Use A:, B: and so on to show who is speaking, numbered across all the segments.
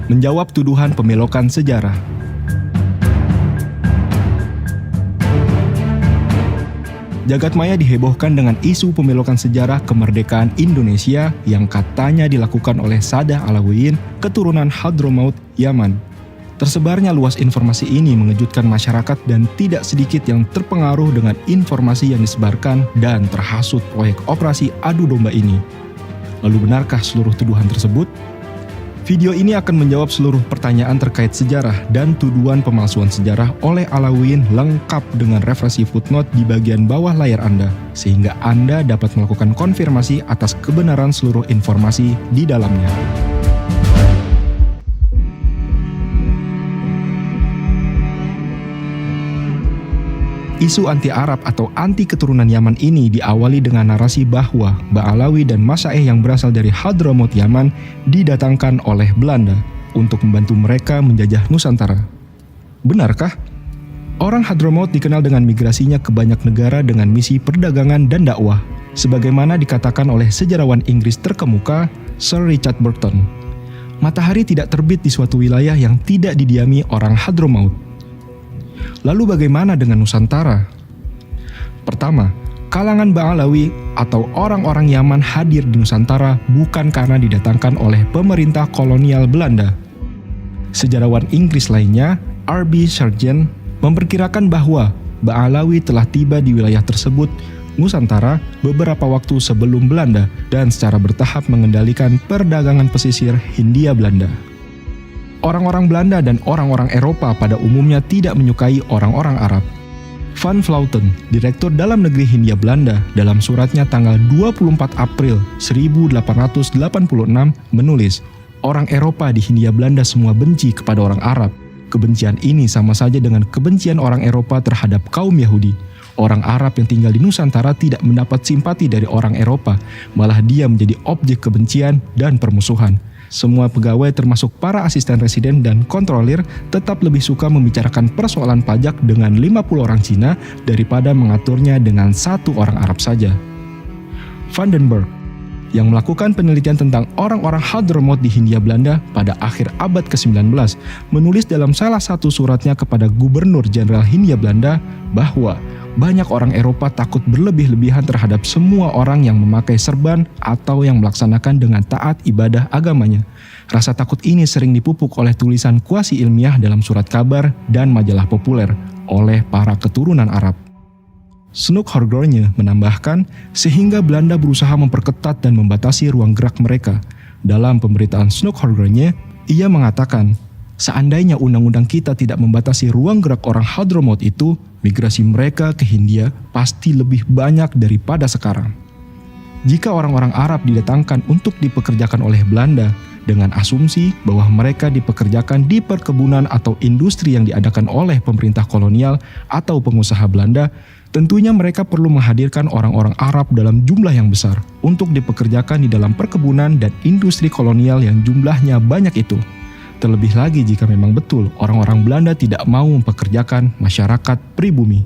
A: menjawab tuduhan pemelokan sejarah. Jagadmaya dihebohkan dengan isu pemelokan sejarah kemerdekaan Indonesia yang katanya dilakukan oleh Sadah Alauiyin, keturunan Hadramaut, Yaman. Tersebarnya luas informasi ini mengejutkan masyarakat dan tidak sedikit yang terpengaruh dengan informasi yang disebarkan dan terhasut proyek operasi adu domba ini. Lalu benarkah seluruh tuduhan tersebut? Video ini akan menjawab seluruh pertanyaan terkait sejarah dan tuduhan pemalsuan sejarah oleh Alauiyin lengkap dengan referensi footnote di bagian bawah layar Anda, sehingga Anda dapat melakukan konfirmasi atas kebenaran seluruh informasi di dalamnya. Isu anti-Arab atau anti-keturunan Yaman ini diawali dengan narasi bahwa Ba'alawi dan Masya'ih yang berasal dari Hadramaut Yaman didatangkan oleh Belanda untuk membantu mereka menjajah Nusantara. Benarkah? Orang Hadramaut dikenal dengan migrasinya ke banyak negara dengan misi perdagangan dan dakwah, sebagaimana dikatakan oleh sejarawan Inggris terkemuka Sir Richard Burton. Matahari tidak terbit di suatu wilayah yang tidak didiami orang Hadramaut. Lalu bagaimana dengan Nusantara? Pertama, kalangan Ba'alawi atau orang-orang Yaman hadir di Nusantara bukan karena didatangkan oleh pemerintah kolonial Belanda. Sejarawan Inggris lainnya, R.B. Sargent, memperkirakan bahwa Ba'alawi telah tiba di wilayah tersebut, Nusantara, beberapa waktu sebelum Belanda dan secara bertahap mengendalikan perdagangan pesisir Hindia Belanda. Orang-orang Belanda dan orang-orang Eropa pada umumnya tidak menyukai orang-orang Arab. Van Vleuten, Direktur Dalam Negeri Hindia Belanda, dalam suratnya tanggal 24 April 1886 menulis, orang Eropa di Hindia Belanda semua benci kepada orang Arab. Kebencian ini sama saja dengan kebencian orang Eropa terhadap kaum Yahudi. Orang Arab yang tinggal di Nusantara tidak mendapat simpati dari orang Eropa, malah dia menjadi objek kebencian dan permusuhan. Semua pegawai termasuk para asisten residen dan kontrolir tetap lebih suka membicarakan persoalan pajak dengan 50 orang Cina daripada mengaturnya dengan satu orang Arab saja. Van den Berg, yang melakukan penelitian tentang orang-orang Hadramaut di Hindia Belanda pada akhir abad ke-19, menulis dalam salah satu suratnya kepada Gubernur Jenderal Hindia Belanda bahwa banyak orang Eropa takut berlebih-lebihan terhadap semua orang yang memakai serban atau yang melaksanakan dengan taat ibadah agamanya. Rasa takut ini sering dipupuk oleh tulisan kuasi ilmiah dalam surat kabar dan majalah populer oleh para keturunan Arab. Snoek Horgorne menambahkan, sehingga Belanda berusaha memperketat dan membatasi ruang gerak mereka. Dalam pemberitaan Snoek Horgorne, ia mengatakan, seandainya undang-undang kita tidak membatasi ruang gerak orang Hadramaut itu, migrasi mereka ke Hindia pasti lebih banyak daripada sekarang. Jika orang-orang Arab didatangkan untuk dipekerjakan oleh Belanda, dengan asumsi bahwa mereka dipekerjakan di perkebunan atau industri yang diadakan oleh pemerintah kolonial atau pengusaha Belanda, tentunya mereka perlu menghadirkan orang-orang Arab dalam jumlah yang besar untuk dipekerjakan di dalam perkebunan dan industri kolonial yang jumlahnya banyak itu. Terlebih lagi jika memang betul orang-orang Belanda tidak mau mempekerjakan masyarakat pribumi.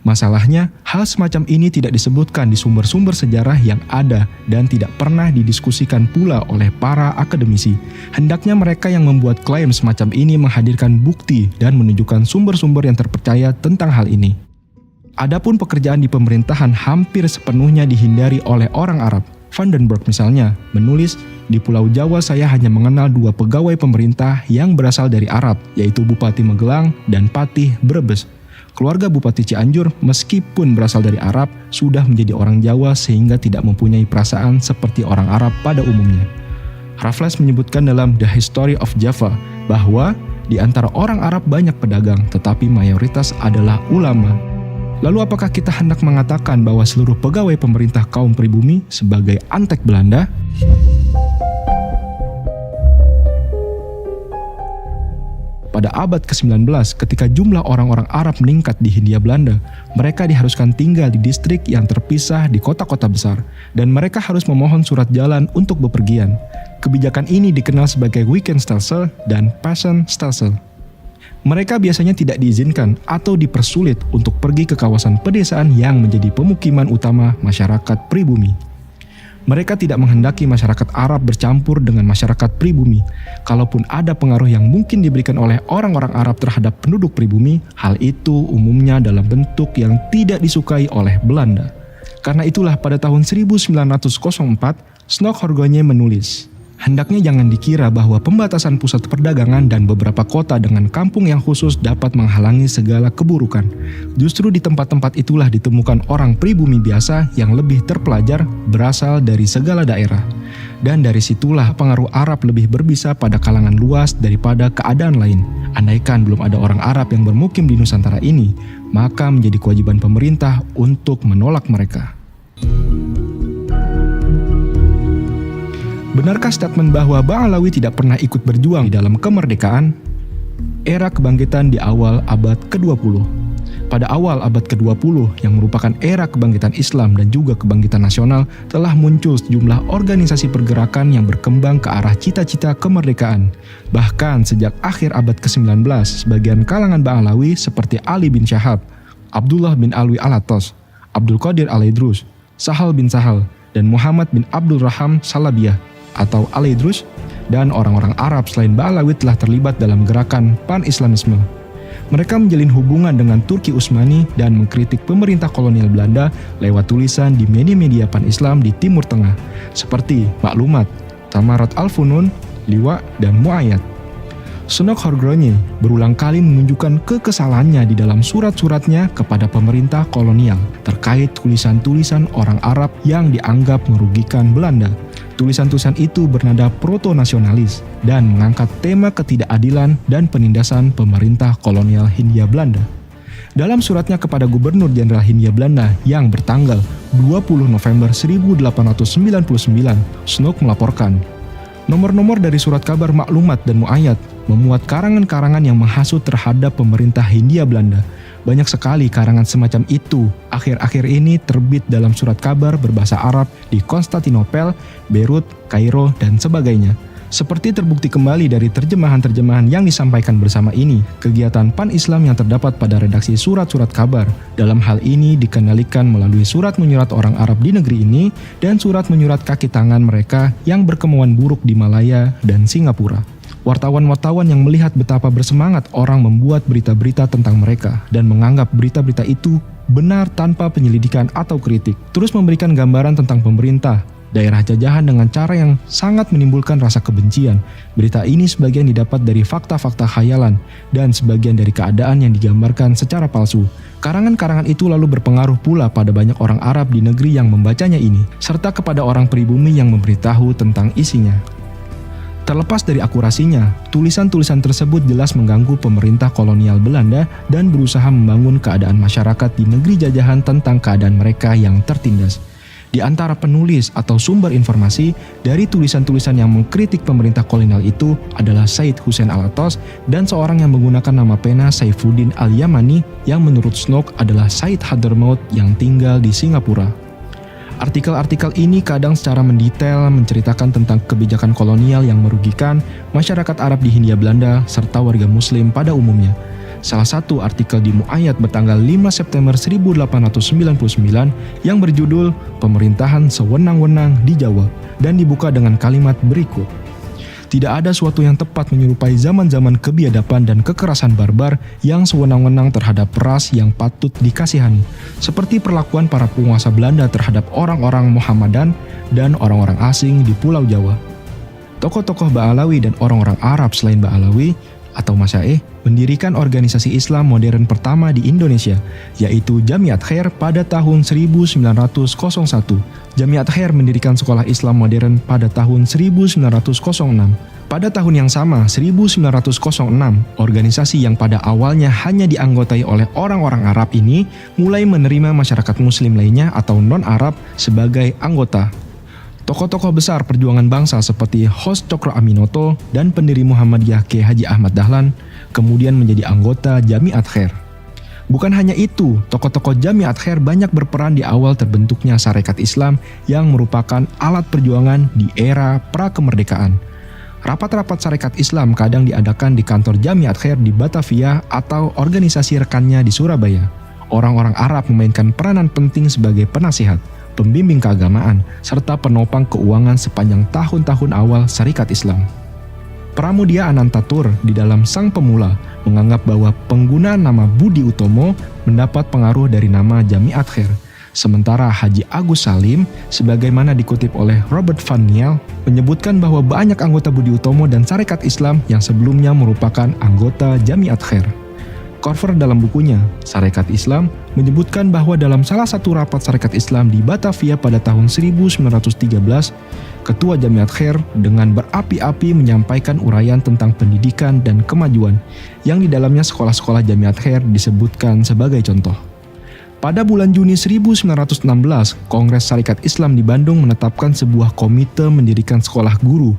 A: Masalahnya, hal semacam ini tidak disebutkan di sumber-sumber sejarah yang ada dan tidak pernah didiskusikan pula oleh para akademisi. Hendaknya mereka yang membuat klaim semacam ini menghadirkan bukti dan menunjukkan sumber-sumber yang terpercaya tentang hal ini. Adapun pekerjaan di pemerintahan hampir sepenuhnya dihindari oleh orang Arab. Van den Berg misalnya menulis, di Pulau Jawa saya hanya mengenal 2 pegawai pemerintah yang berasal dari Arab, yaitu Bupati Magelang dan Patih Brebes. Keluarga Bupati Cianjur meskipun berasal dari Arab sudah menjadi orang Jawa sehingga tidak mempunyai perasaan seperti orang Arab pada umumnya. Raffles menyebutkan dalam The History of Java bahwa di antara orang Arab banyak pedagang tetapi mayoritas adalah ulama. Lalu apakah kita hendak mengatakan bahwa seluruh pegawai pemerintah kaum pribumi sebagai antek Belanda? Pada abad ke-19, ketika jumlah orang-orang Arab meningkat di Hindia Belanda, mereka diharuskan tinggal di distrik yang terpisah di kota-kota besar, dan mereka harus memohon surat jalan untuk bepergian. Kebijakan ini dikenal sebagai Weekendstelsel dan Passenstelsel. Mereka biasanya tidak diizinkan atau dipersulit untuk pergi ke kawasan pedesaan yang menjadi pemukiman utama masyarakat pribumi. Mereka tidak menghendaki masyarakat Arab bercampur dengan masyarakat pribumi. Kalaupun ada pengaruh yang mungkin diberikan oleh orang-orang Arab terhadap penduduk pribumi, hal itu umumnya dalam bentuk yang tidak disukai oleh Belanda. Karena itulah pada tahun 1904, Snoeck-Horgogne menulis, "Hendaknya jangan dikira bahwa pembatasan pusat perdagangan dan beberapa kota dengan kampung yang khusus dapat menghalangi segala keburukan. Justru di tempat-tempat itulah ditemukan orang pribumi biasa yang lebih terpelajar berasal dari segala daerah. Dan dari situlah pengaruh Arab lebih berbisa pada kalangan luas daripada keadaan lain. Andaikan belum ada orang Arab yang bermukim di Nusantara ini, maka menjadi kewajiban pemerintah untuk menolak mereka." Benarkah statement bahwa Ba'alawi tidak pernah ikut berjuang di dalam kemerdekaan? Era kebangkitan di awal abad ke-20. Pada awal abad ke-20 yang merupakan era kebangkitan Islam dan juga kebangkitan nasional, telah muncul sejumlah organisasi pergerakan yang berkembang ke arah cita-cita kemerdekaan. Bahkan sejak akhir abad ke-19, sebagian kalangan Ba'alawi seperti Ali bin Syahab, Abdullah bin Alwi Alatos, Abdul Qadir Al-Idrus, Sahal bin Sahal, dan Muhammad bin Abdul Raham Salabiyah atau Al-Idrus, dan orang-orang Arab selain Ba'alawi telah terlibat dalam gerakan pan-Islamisme. Mereka menjalin hubungan dengan Turki Utsmani dan mengkritik pemerintah kolonial Belanda lewat tulisan di media-media pan-Islam di Timur Tengah, seperti Maklumat, Tamarat Al-Funun, Liwa, dan Mu'ayyad. Snoeck-Horgogne berulang kali menunjukkan kekesalannya di dalam surat-suratnya kepada pemerintah kolonial terkait tulisan-tulisan orang Arab yang dianggap merugikan Belanda. Tulisan-tulisan itu bernada proto-nasionalis dan mengangkat tema ketidakadilan dan penindasan pemerintah kolonial Hindia Belanda. Dalam suratnya kepada Gubernur Jenderal Hindia Belanda yang bertanggal 20 November 1899, Snoeck melaporkan, nomor-nomor dari surat kabar Maklumat dan Mu'ayyad memuat karangan-karangan yang menghasut terhadap pemerintah Hindia Belanda. Banyak sekali karangan semacam itu akhir-akhir ini terbit dalam surat kabar berbahasa Arab di Konstantinopel, Beirut, Kairo, dan sebagainya. Seperti terbukti kembali dari terjemahan-terjemahan yang disampaikan bersama ini, kegiatan pan-Islam yang terdapat pada redaksi surat-surat kabar dalam hal ini dikendalikan melalui surat menyurat orang Arab di negeri ini dan surat menyurat kaki tangan mereka yang berkemauan buruk di Malaya dan Singapura. Wartawan-wartawan yang melihat betapa bersemangat orang membuat berita-berita tentang mereka dan menganggap berita-berita itu benar tanpa penyelidikan atau kritik, terus memberikan gambaran tentang pemerintah, daerah jajahan dengan cara yang sangat menimbulkan rasa kebencian. Berita ini sebagian didapat dari fakta-fakta khayalan dan sebagian dari keadaan yang digambarkan secara palsu. Karangan-karangan itu lalu berpengaruh pula pada banyak orang Arab di negeri yang membacanya ini, serta kepada orang pribumi yang memberitahu tentang isinya. Terlepas dari akurasinya, tulisan-tulisan tersebut jelas mengganggu pemerintah kolonial Belanda dan berusaha membangun keadaan masyarakat di negeri jajahan tentang keadaan mereka yang tertindas. Di antara penulis atau sumber informasi dari tulisan-tulisan yang mengkritik pemerintah kolonial itu adalah Said Hussein Alatos dan seorang yang menggunakan nama pena Saifuddin Al-Yamani yang menurut Snoeck adalah Said Hadramaut yang tinggal di Singapura. Artikel-artikel ini kadang secara mendetail menceritakan tentang kebijakan kolonial yang merugikan masyarakat Arab di Hindia Belanda serta warga Muslim pada umumnya. Salah satu artikel di Mu'ayyad bertanggal 5 September 1899 yang berjudul Pemerintahan Sewenang-wenang di Jawa dan dibuka dengan kalimat berikut. Tidak ada suatu yang tepat menyerupai zaman-zaman kebiadaban dan kekerasan barbar yang sewenang-wenang terhadap ras yang patut dikasihani, seperti perlakuan para penguasa Belanda terhadap orang-orang Muhammadan dan orang-orang asing di Pulau Jawa. Tokoh-tokoh Ba'alawi dan orang-orang Arab selain Ba'alawi atau Masyaikh mendirikan organisasi Islam modern pertama di Indonesia, yaitu Jamiat Khair pada tahun 1901. Jamiat Khair mendirikan sekolah Islam modern pada tahun 1906. Pada tahun yang sama, 1906, organisasi yang pada awalnya hanya dianggotai oleh orang-orang Arab ini mulai menerima masyarakat Muslim lainnya atau non-Arab sebagai anggota. Tokoh-tokoh besar perjuangan bangsa seperti Hos Cokro Aminoto dan pendiri Muhammadiyah K. Haji Ahmad Dahlan kemudian menjadi anggota Jamiat Khair. Bukan hanya itu, tokoh-tokoh Jamiat Khair banyak berperan di awal terbentuknya Sarekat Islam yang merupakan alat perjuangan di era pra-kemerdekaan. Rapat-rapat Sarekat Islam kadang diadakan di kantor Jamiat Khair di Batavia atau organisasi rekannya di Surabaya. Orang-orang Arab memainkan peranan penting sebagai penasihat, pembimbing keagamaan, serta penopang keuangan sepanjang tahun-tahun awal Syarikat Islam. Pramudia Anantatur di dalam Sang Pemula menganggap bahwa penggunaan nama Budi Utomo mendapat pengaruh dari nama Jamiat Khair. Sementara Haji Agus Salim, sebagaimana dikutip oleh Robert Van Niel, menyebutkan bahwa banyak anggota Budi Utomo dan Syarikat Islam yang sebelumnya merupakan anggota Jamiat Khair. Korver dalam bukunya, Syarikat Islam, menyebutkan bahwa dalam salah satu rapat Syarikat Islam di Batavia pada tahun 1913, Ketua Jamiat Khair dengan berapi-api menyampaikan uraian tentang pendidikan dan kemajuan, yang di dalamnya sekolah-sekolah Jamiat Khair disebutkan sebagai contoh. Pada bulan Juni 1916, Kongres Syarikat Islam di Bandung menetapkan sebuah komite mendirikan sekolah guru.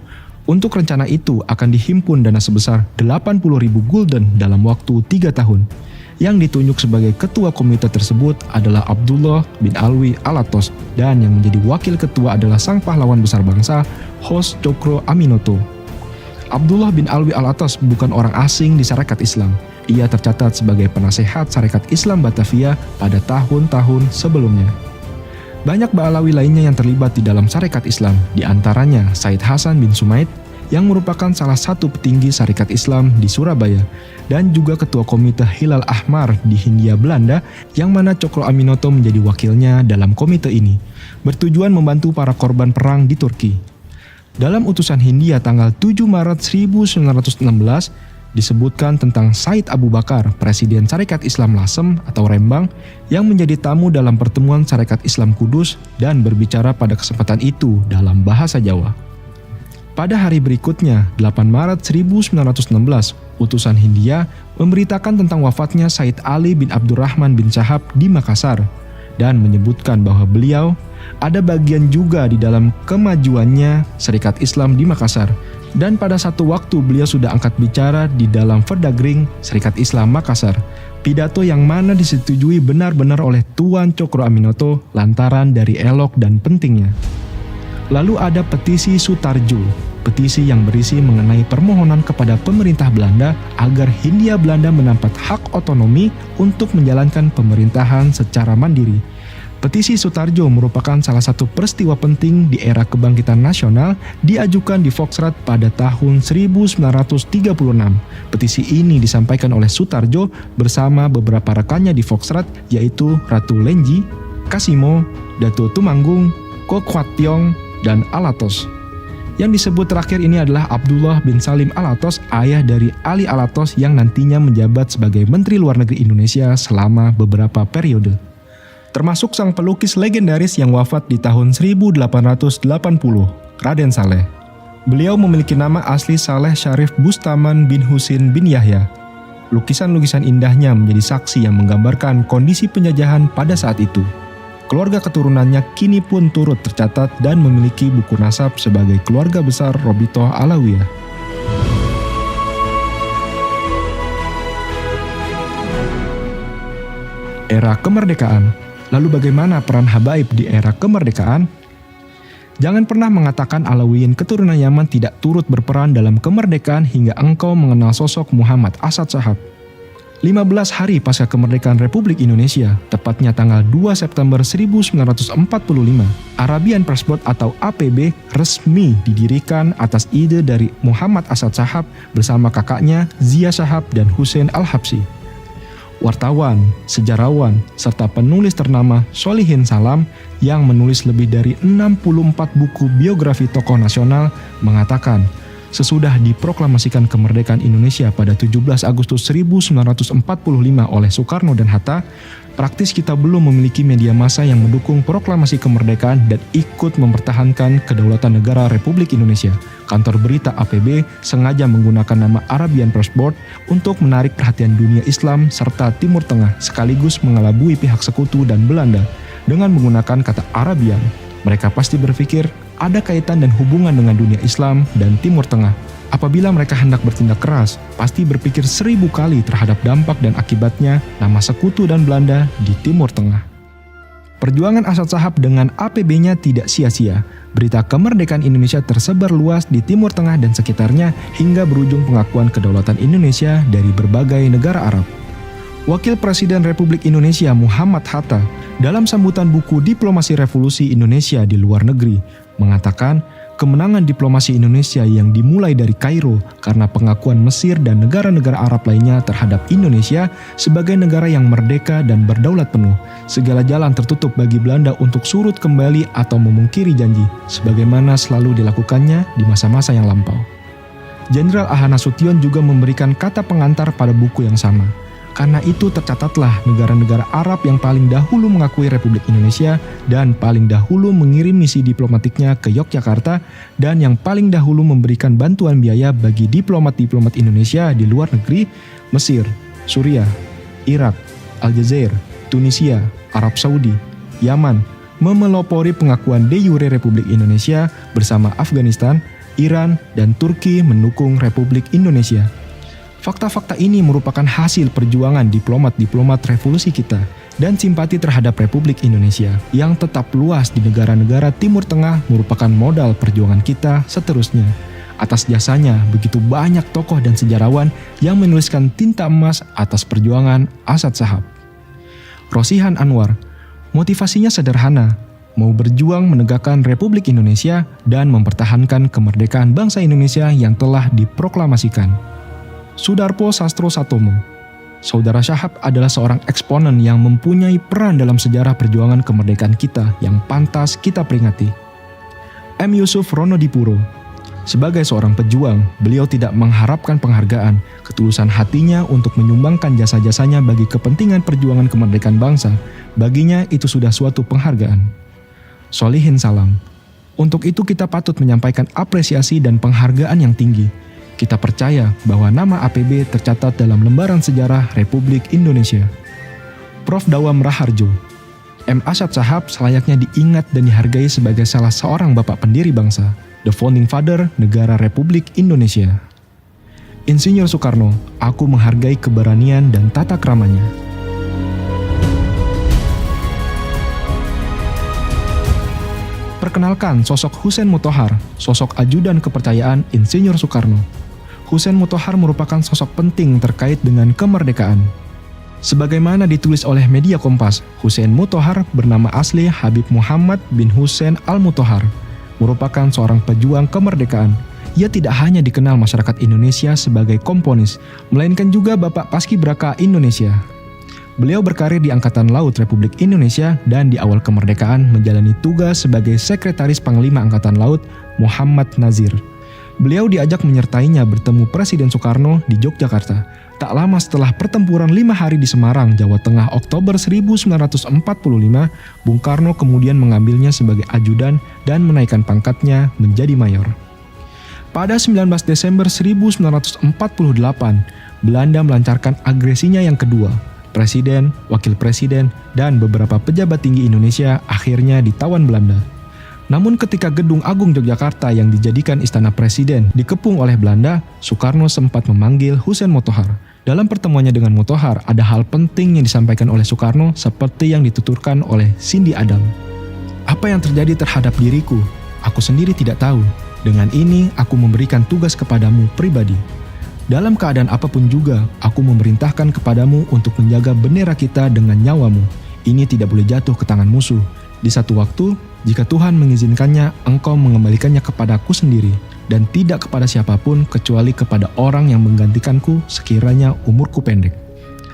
A: Untuk rencana itu akan dihimpun dana sebesar 80.000 gulden dalam waktu 3 tahun. Yang ditunjuk sebagai ketua komite tersebut adalah Abdullah bin Alwi Alatos, dan yang menjadi wakil ketua adalah sang pahlawan besar bangsa, Hos Cokro Aminoto. Abdullah bin Alwi Alatos bukan orang asing di Syarikat Islam. Ia tercatat sebagai penasehat Syarikat Islam Batavia pada tahun-tahun sebelumnya. Banyak Ba'alawi lainnya yang terlibat di dalam Syarikat Islam, di antaranya Said Hasan bin Sumaid, yang merupakan salah satu petinggi Syarikat Islam di Surabaya, dan juga Ketua Komite Hilal Ahmar di Hindia Belanda, yang mana Cokro Aminoto menjadi wakilnya dalam komite ini, bertujuan membantu para korban perang di Turki. Dalam utusan Hindia tanggal 7 Maret 1916, disebutkan tentang Said Abu Bakar, Presiden Syarikat Islam Lasem atau Rembang, yang menjadi tamu dalam pertemuan Syarikat Islam Kudus dan berbicara pada kesempatan itu dalam bahasa Jawa. Pada hari berikutnya, 8 Maret 1916, utusan Hindia memberitakan tentang wafatnya Said Ali bin Abdurrahman bin Syahab di Makassar, dan menyebutkan bahwa beliau ada bagian juga di dalam kemajuannya Syarikat Islam di Makassar. Dan pada satu waktu beliau sudah angkat bicara di dalam Verdagring Syarikat Islam Makassar, pidato yang mana disetujui benar-benar oleh Tuan Cokro Aminoto lantaran dari elok dan pentingnya. Lalu ada petisi Sutarjo, petisi yang berisi mengenai permohonan kepada pemerintah Belanda agar Hindia Belanda mendapat hak otonomi untuk menjalankan pemerintahan secara mandiri. Petisi Sutarjo merupakan salah satu peristiwa penting di era kebangkitan nasional, diajukan di Foxrat pada tahun 1936. Petisi ini disampaikan oleh Sutarjo bersama beberapa rekannya di Foxrat, yaitu Ratu Lenji, Kasimo, Datu Tumanggung, Kokwationg, dan Alatos. Yang disebut terakhir ini adalah Abdullah bin Salim Alatos, ayah dari Ali Alatos yang nantinya menjabat sebagai Menteri Luar Negeri Indonesia selama beberapa periode. Termasuk sang pelukis legendaris yang wafat di tahun 1880, Raden Saleh. Beliau memiliki nama asli Saleh Syarif Bustaman bin Husin bin Yahya. Lukisan-lukisan indahnya menjadi saksi yang menggambarkan kondisi penjajahan pada saat itu. Keluarga keturunannya kini pun turut tercatat dan memiliki buku nasab sebagai keluarga besar Robitoh Alawiyah. Era kemerdekaan. Lalu bagaimana peran habaib di era kemerdekaan? Jangan pernah mengatakan Alawiyin keturunan Yaman tidak turut berperan dalam kemerdekaan hingga engkau mengenal sosok Muhammad Asad Shahab. 15 hari pasca kemerdekaan Republik Indonesia, tepatnya tanggal 2 September 1945, Arabian Press Board atau APB resmi didirikan atas ide dari Muhammad Asad Shahab bersama kakaknya Zia Shahab dan Hussein Al-Habsyi. Wartawan, sejarawan, serta penulis ternama Solihin Salam yang menulis lebih dari 64 buku biografi tokoh nasional mengatakan, sesudah diproklamasikan kemerdekaan Indonesia pada 17 Agustus 1945 oleh Soekarno dan Hatta, praktis kita belum memiliki media massa yang mendukung proklamasi kemerdekaan dan ikut mempertahankan kedaulatan negara Republik Indonesia. Kantor berita APB sengaja menggunakan nama Arabian Press Board untuk menarik perhatian dunia Islam serta Timur Tengah, sekaligus mengelabui pihak sekutu dan Belanda dengan menggunakan kata Arabian. Mereka pasti berpikir ada kaitan dan hubungan dengan dunia Islam dan Timur Tengah. Apabila mereka hendak bertindak keras, pasti berpikir 1000 kali terhadap dampak dan akibatnya nama sekutu dan Belanda di Timur Tengah. Perjuangan Asad Shahab dengan APB-nya tidak sia-sia. Berita kemerdekaan Indonesia tersebar luas di Timur Tengah dan sekitarnya hingga berujung pengakuan kedaulatan Indonesia dari berbagai negara Arab. Wakil Presiden Republik Indonesia Muhammad Hatta dalam sambutan buku Diplomasi Revolusi Indonesia di Luar Negeri mengatakan kemenangan diplomasi Indonesia yang dimulai dari Kairo karena pengakuan Mesir dan negara-negara Arab lainnya terhadap Indonesia sebagai negara yang merdeka dan berdaulat penuh. Segala jalan tertutup bagi Belanda untuk surut kembali atau memungkiri janji, sebagaimana selalu dilakukannya di masa-masa yang lampau. Jenderal A.H. Nasution juga memberikan kata pengantar pada buku yang sama. Karena itu tercatatlah negara-negara Arab yang paling dahulu mengakui Republik Indonesia dan paling dahulu mengirim misi diplomatiknya ke Yogyakarta dan yang paling dahulu memberikan bantuan biaya bagi diplomat-diplomat Indonesia di luar negeri, Mesir, Suriah, Irak, Aljazair, Tunisia, Arab Saudi, Yaman, memelopori pengakuan de jure Republik Indonesia bersama Afghanistan, Iran, dan Turki mendukung Republik Indonesia. Fakta-fakta ini merupakan hasil perjuangan diplomat-diplomat revolusi kita dan simpati terhadap Republik Indonesia yang tetap luas di negara-negara Timur Tengah merupakan modal perjuangan kita seterusnya. Atas jasanya, begitu banyak tokoh dan sejarawan yang menuliskan tinta emas atas perjuangan Asad Shahab. Rosihan Anwar, motivasinya sederhana, mau berjuang menegakkan Republik Indonesia dan mempertahankan kemerdekaan bangsa Indonesia yang telah diproklamasikan. Sudarpo Sastro Satomo, Saudara Shahab adalah seorang eksponen yang mempunyai peran dalam sejarah perjuangan kemerdekaan kita yang pantas kita peringati. M. Yusuf Ronodipuro, sebagai seorang pejuang, beliau tidak mengharapkan penghargaan, ketulusan hatinya untuk menyumbangkan jasa-jasanya bagi kepentingan perjuangan kemerdekaan bangsa, baginya itu sudah suatu penghargaan. Solihin Salam, untuk itu kita patut menyampaikan apresiasi dan penghargaan yang tinggi. Kita percaya bahwa nama APB tercatat dalam lembaran sejarah Republik Indonesia. Prof. Dawam Raharjo, M. Asad Shahab selayaknya diingat dan dihargai sebagai salah seorang bapak pendiri bangsa, the founding father negara Republik Indonesia. Insinyur Soekarno, aku menghargai keberanian dan tata keramanya. Perkenalkan sosok Hussein Mutahar, sosok ajudan kepercayaan Insinyur Soekarno. Hussein Mutahar merupakan sosok penting terkait dengan kemerdekaan. Sebagaimana ditulis oleh media Kompas, Hussein Mutahar bernama asli Habib Muhammad bin Hussein Al-Mutahar, merupakan seorang pejuang kemerdekaan. Ia tidak hanya dikenal masyarakat Indonesia sebagai komponis, melainkan juga Bapak Paskibraka Indonesia. Beliau berkarir di Angkatan Laut Republik Indonesia dan di awal kemerdekaan menjalani tugas sebagai Sekretaris Panglima Angkatan Laut Muhammad Nazir. Beliau diajak menyertainya bertemu Presiden Soekarno di Yogyakarta. Tak lama setelah pertempuran 5 hari di Semarang, Jawa Tengah Oktober 1945, Bung Karno kemudian mengambilnya sebagai ajudan dan menaikkan pangkatnya menjadi mayor. Pada 19 Desember 1948, Belanda melancarkan agresinya yang kedua. Presiden, wakil presiden, dan beberapa pejabat tinggi Indonesia akhirnya ditawan Belanda. Namun ketika Gedung Agung Yogyakarta yang dijadikan istana presiden dikepung oleh Belanda, Soekarno sempat memanggil Hussein Mutahar. Dalam pertemuannya dengan Mutahar, ada hal penting yang disampaikan oleh Soekarno seperti yang dituturkan oleh Cindy Adam. Apa yang terjadi terhadap diriku? Aku sendiri tidak tahu. Dengan ini, aku memberikan tugas kepadamu pribadi. Dalam keadaan apapun juga, aku memerintahkan kepadamu untuk menjaga bendera kita dengan nyawamu. Ini tidak boleh jatuh ke tangan musuh. Di satu waktu, jika Tuhan mengizinkannya, engkau mengembalikannya kepadaku sendiri, dan tidak kepada siapapun kecuali kepada orang yang menggantikanku sekiranya umurku pendek.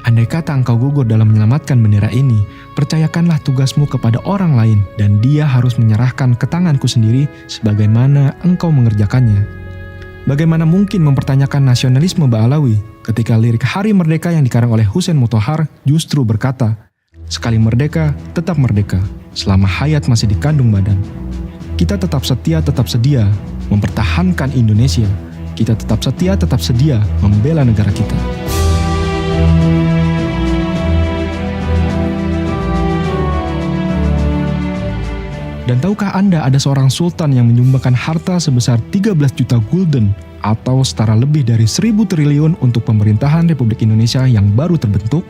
A: Andai kata engkau gugur dalam menyelamatkan bendera ini, percayakanlah tugasmu kepada orang lain, dan dia harus menyerahkan ke tanganku sendiri sebagaimana engkau mengerjakannya. Bagaimana mungkin mempertanyakan nasionalisme Ba'alawi ketika lirik Hari Merdeka yang dikarang oleh Hussein Mutahar justru berkata, sekali merdeka, tetap merdeka, selama hayat masih dikandung badan. Kita tetap sedia mempertahankan Indonesia. Kita tetap sedia membela negara kita. Dan tahukah Anda ada seorang sultan yang menyumbangkan harta sebesar 13 juta gulden atau setara lebih dari 1.000 triliun untuk pemerintahan Republik Indonesia yang baru terbentuk?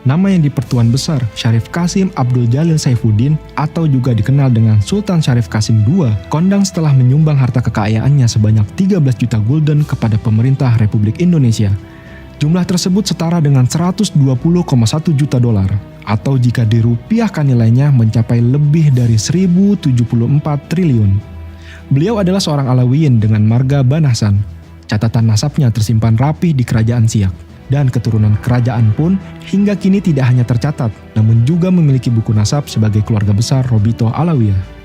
A: Nama yang dipertuan besar, Syarif Kasim Abdul Jalil Saifuddin atau juga dikenal dengan Sultan Syarif Kasim II, kondang setelah menyumbang harta kekayaannya sebanyak 13 juta gulden kepada pemerintah Republik Indonesia. Jumlah tersebut setara dengan 120,1 juta dolar, atau jika dirupiahkan nilainya mencapai lebih dari 1.074 triliun. Beliau adalah seorang Alawiyin dengan marga Banasan. Catatan nasabnya tersimpan rapih di kerajaan Siak. Dan keturunan kerajaan pun hingga kini tidak hanya tercatat, namun juga memiliki buku nasab sebagai keluarga besar Robito Alawiyah.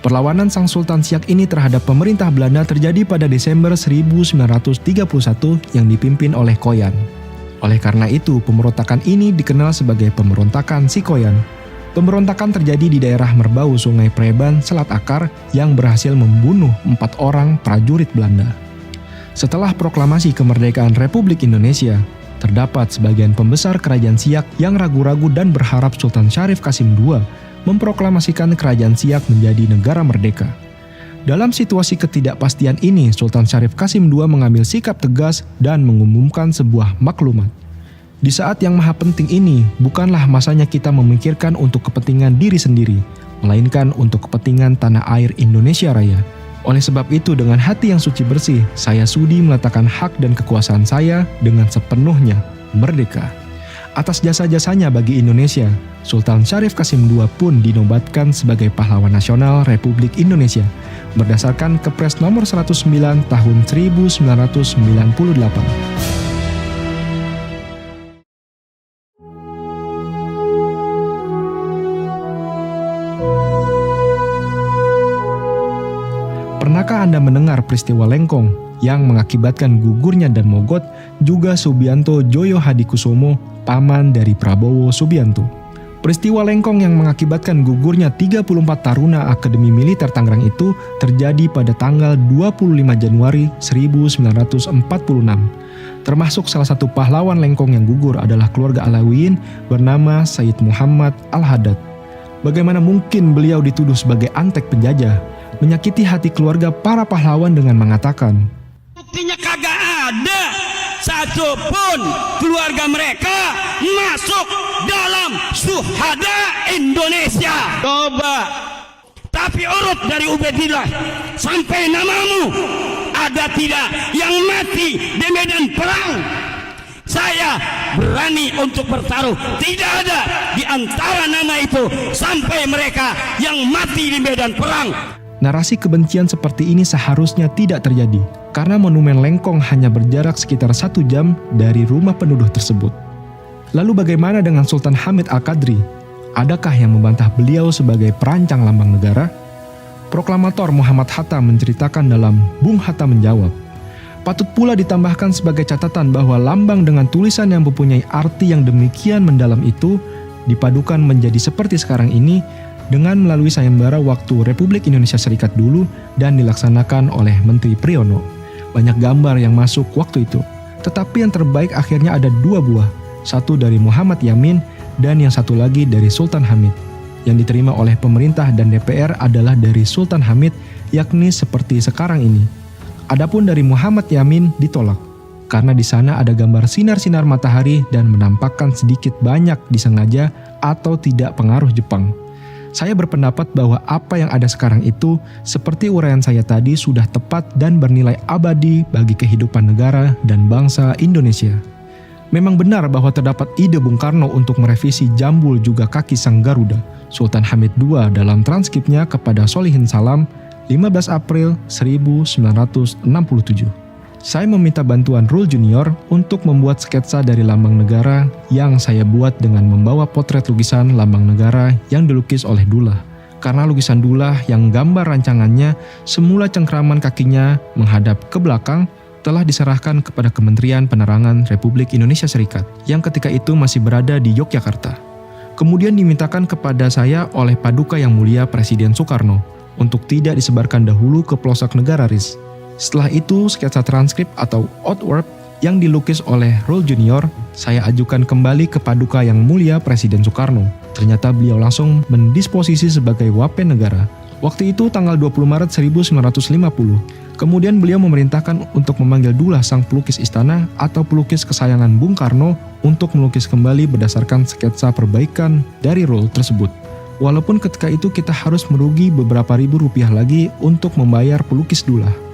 A: Perlawanan sang Sultan Siak ini terhadap pemerintah Belanda terjadi pada Desember 1931 yang dipimpin oleh Koyan. Oleh karena itu, pemberontakan ini dikenal sebagai pemberontakan si Koyan. Pemberontakan terjadi di daerah Merbau Sungai Preban, Selat Akar yang berhasil membunuh 4 orang prajurit Belanda. Setelah proklamasi kemerdekaan Republik Indonesia, terdapat sebagian pembesar kerajaan Siak yang ragu-ragu dan berharap Sultan Syarif Qasim II memproklamasikan kerajaan Siak menjadi negara merdeka. Dalam situasi ketidakpastian ini, Sultan Syarif Qasim II mengambil sikap tegas dan mengumumkan sebuah maklumat. Di saat yang maha penting ini, bukanlah masanya kita memikirkan untuk kepentingan diri sendiri, melainkan untuk kepentingan tanah air Indonesia Raya. Oleh sebab itu, dengan hati yang suci bersih, saya sudi meletakkan hak dan kekuasaan saya dengan sepenuhnya merdeka. Atas jasa-jasanya bagi Indonesia, Sultan Syarif Qasim II pun dinobatkan sebagai pahlawan nasional Republik Indonesia berdasarkan Kepres nomor 109 tahun 1998. Pernahkah Anda mendengar peristiwa Lengkong yang mengakibatkan gugurnya Dan Mogot juga Subianto Joyo Hadikusumo, paman dari Prabowo Subianto? Peristiwa Lengkong yang mengakibatkan gugurnya 34 taruna Akademi Militer Tangerang itu terjadi pada tanggal 25 Januari 1946. Termasuk salah satu pahlawan Lengkong yang gugur adalah keluarga Alawiyin bernama Said Muhammad Al-Haddad. Bagaimana mungkin beliau dituduh sebagai antek penjajah, menyakiti hati keluarga para pahlawan dengan mengatakan,
B: buktinya kagak ada satupun keluarga mereka masuk dalam syuhada Indonesia. Coba, tapi urut dari Ubaidillah sampai namamu, ada tidak yang mati di medan perang? Saya berani untuk bertaruh, tidak ada di antara nama itu sampai mereka yang mati di medan perang.
A: Narasi kebencian seperti ini seharusnya tidak terjadi, karena monumen Lengkong hanya berjarak sekitar 1 jam dari rumah penuduh tersebut. Lalu bagaimana dengan Sultan Hamid Al-Qadri? Adakah yang membantah beliau sebagai perancang lambang negara? Proklamator Muhammad Hatta menceritakan dalam Bung Hatta Menjawab. Patut pula ditambahkan sebagai catatan bahwa lambang dengan tulisan yang mempunyai arti yang demikian mendalam itu dipadukan menjadi seperti sekarang ini dengan melalui sayembara waktu Republik Indonesia Serikat dulu dan dilaksanakan oleh Menteri Priyono. Banyak gambar yang masuk waktu itu, tetapi yang terbaik akhirnya ada 2 buah, satu dari Muhammad Yamin dan yang satu lagi dari Sultan Hamid. Yang diterima oleh pemerintah dan DPR adalah dari Sultan Hamid, yakni seperti sekarang ini. Adapun dari Muhammad Yamin ditolak, karena di sana ada gambar sinar-sinar matahari dan menampakkan sedikit banyak disengaja atau tidak pengaruh Jepang. Saya berpendapat bahwa apa yang ada sekarang itu, seperti uraian saya tadi, sudah tepat dan bernilai abadi bagi kehidupan negara dan bangsa Indonesia. Memang benar bahwa terdapat ide Bung Karno untuk merevisi jambul juga kaki sang Garuda, Sultan Hamid II dalam transkripnya kepada Solihin Salam, 15 April 1967. Saya meminta bantuan Rul Junior untuk membuat sketsa dari lambang negara yang saya buat dengan membawa potret lukisan lambang negara yang dilukis oleh Dullah. Karena lukisan Dullah yang gambar rancangannya semula cengkraman kakinya menghadap ke belakang telah diserahkan kepada Kementerian Penerangan Republik Indonesia Serikat yang ketika itu masih berada di Yogyakarta. Kemudian dimintakan kepada saya oleh Paduka Yang Mulia Presiden Soekarno untuk tidak disebarkan dahulu ke pelosok negara RIS. Setelah itu, sketsa transkrip atau outward yang dilukis oleh Rul Junior, saya ajukan kembali ke Paduka Yang Mulia Presiden Soekarno. Ternyata beliau langsung mendisposisi sebagai wapen negara. Waktu itu tanggal 20 Maret 1950. Kemudian beliau memerintahkan untuk memanggil Dullah sang pelukis istana atau pelukis kesayangan Bung Karno untuk melukis kembali berdasarkan sketsa perbaikan dari Rul tersebut. Walaupun ketika itu kita harus merugi beberapa ribu rupiah lagi untuk membayar pelukis Dullah.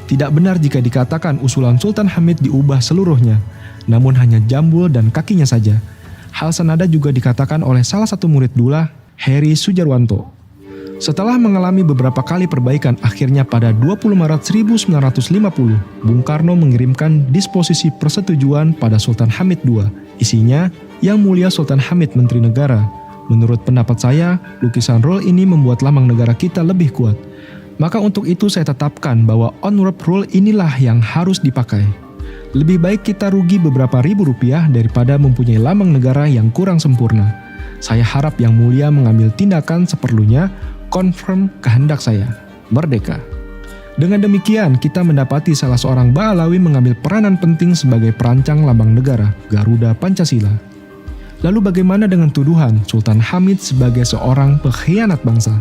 A: Tidak benar jika dikatakan usulan Sultan Hamid diubah seluruhnya, namun hanya jambul dan kakinya saja. Hal senada juga dikatakan oleh salah satu murid Dullah, Heri Sujarwanto. Setelah mengalami beberapa kali perbaikan, akhirnya pada 20 Maret 1950, Bung Karno mengirimkan disposisi persetujuan pada Sultan Hamid II. Isinya, Yang Mulia Sultan Hamid Menteri Negara. Menurut pendapat saya, lukisan rule ini membuat lambang negara kita lebih kuat. Maka untuk itu saya tetapkan bahwa on-warp rule inilah yang harus dipakai. Lebih baik kita rugi beberapa ribu rupiah daripada mempunyai lambang negara yang kurang sempurna. Saya harap Yang Mulia mengambil tindakan seperlunya, confirm kehendak saya. Merdeka. Dengan demikian, kita mendapati salah seorang Ba'alawi mengambil peranan penting sebagai perancang lambang negara, Garuda Pancasila. Lalu bagaimana dengan tuduhan Sultan Hamid sebagai seorang pengkhianat bangsa?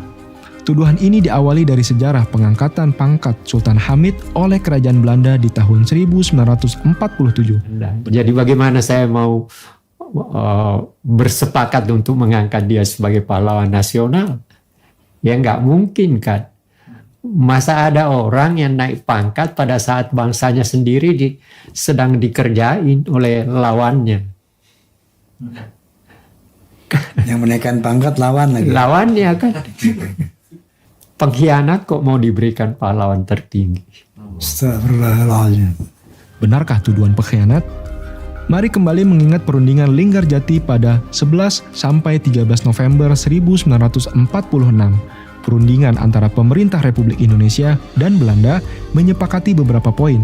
A: Tuduhan ini diawali dari sejarah pengangkatan pangkat Sultan Hamid oleh Kerajaan Belanda di tahun 1947.
C: Jadi bagaimana saya mau bersepakat untuk mengangkat dia sebagai pahlawan nasional? Ya nggak mungkin kan. Masa ada orang yang naik pangkat pada saat bangsanya sendiri sedang dikerjain oleh lawannya.
D: Yang menaikkan pangkat lawan lagi.
C: Lawannya kan. Pengkhianat kok mau diberikan pahlawan tertinggi.
D: Astagfirullahaladzim.
A: Benarkah tuduhan pengkhianat? Mari kembali mengingat perundingan Linggarjati pada 11 sampai 13 November 1946. Perundingan antara pemerintah Republik Indonesia dan Belanda menyepakati beberapa poin.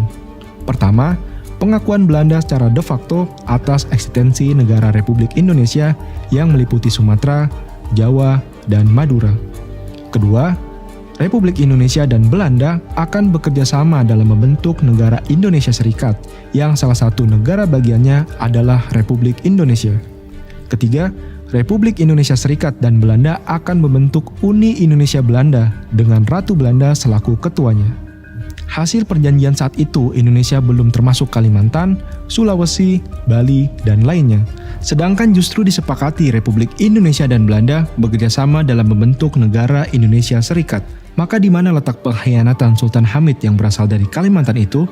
A: Pertama, pengakuan Belanda secara de facto atas eksistensi negara Republik Indonesia yang meliputi Sumatera, Jawa, dan Madura. Kedua, Republik Indonesia dan Belanda akan bekerja sama dalam membentuk negara Indonesia Serikat, yang salah satu negara bagiannya adalah Republik Indonesia. Ketiga, Republik Indonesia Serikat dan Belanda akan membentuk Uni Indonesia Belanda dengan Ratu Belanda selaku ketuanya. Hasil perjanjian saat itu, Indonesia belum termasuk Kalimantan, Sulawesi, Bali, dan lainnya. Sedangkan justru disepakati Republik Indonesia dan Belanda bekerja sama dalam membentuk negara Indonesia Serikat. Maka di mana letak pengkhianatan Sultan Hamid yang berasal dari Kalimantan itu?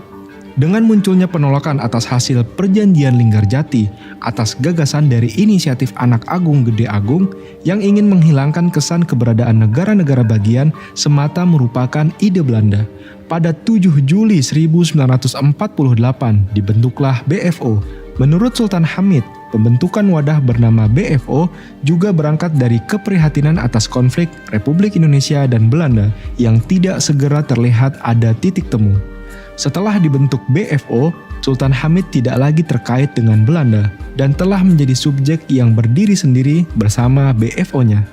A: Dengan munculnya penolakan atas hasil perjanjian Linggarjati atas gagasan dari inisiatif anak Agung Gede Agung yang ingin menghilangkan kesan keberadaan negara-negara bagian semata merupakan ide Belanda. Pada 7 Juli 1948 dibentuklah BFO. Menurut Sultan Hamid, pembentukan wadah bernama BFO juga berangkat dari keprihatinan atas konflik Republik Indonesia dan Belanda yang tidak segera terlihat ada titik temu. Setelah dibentuk BFO, Sultan Hamid tidak lagi terkait dengan Belanda dan telah menjadi subjek yang berdiri sendiri bersama BFO-nya.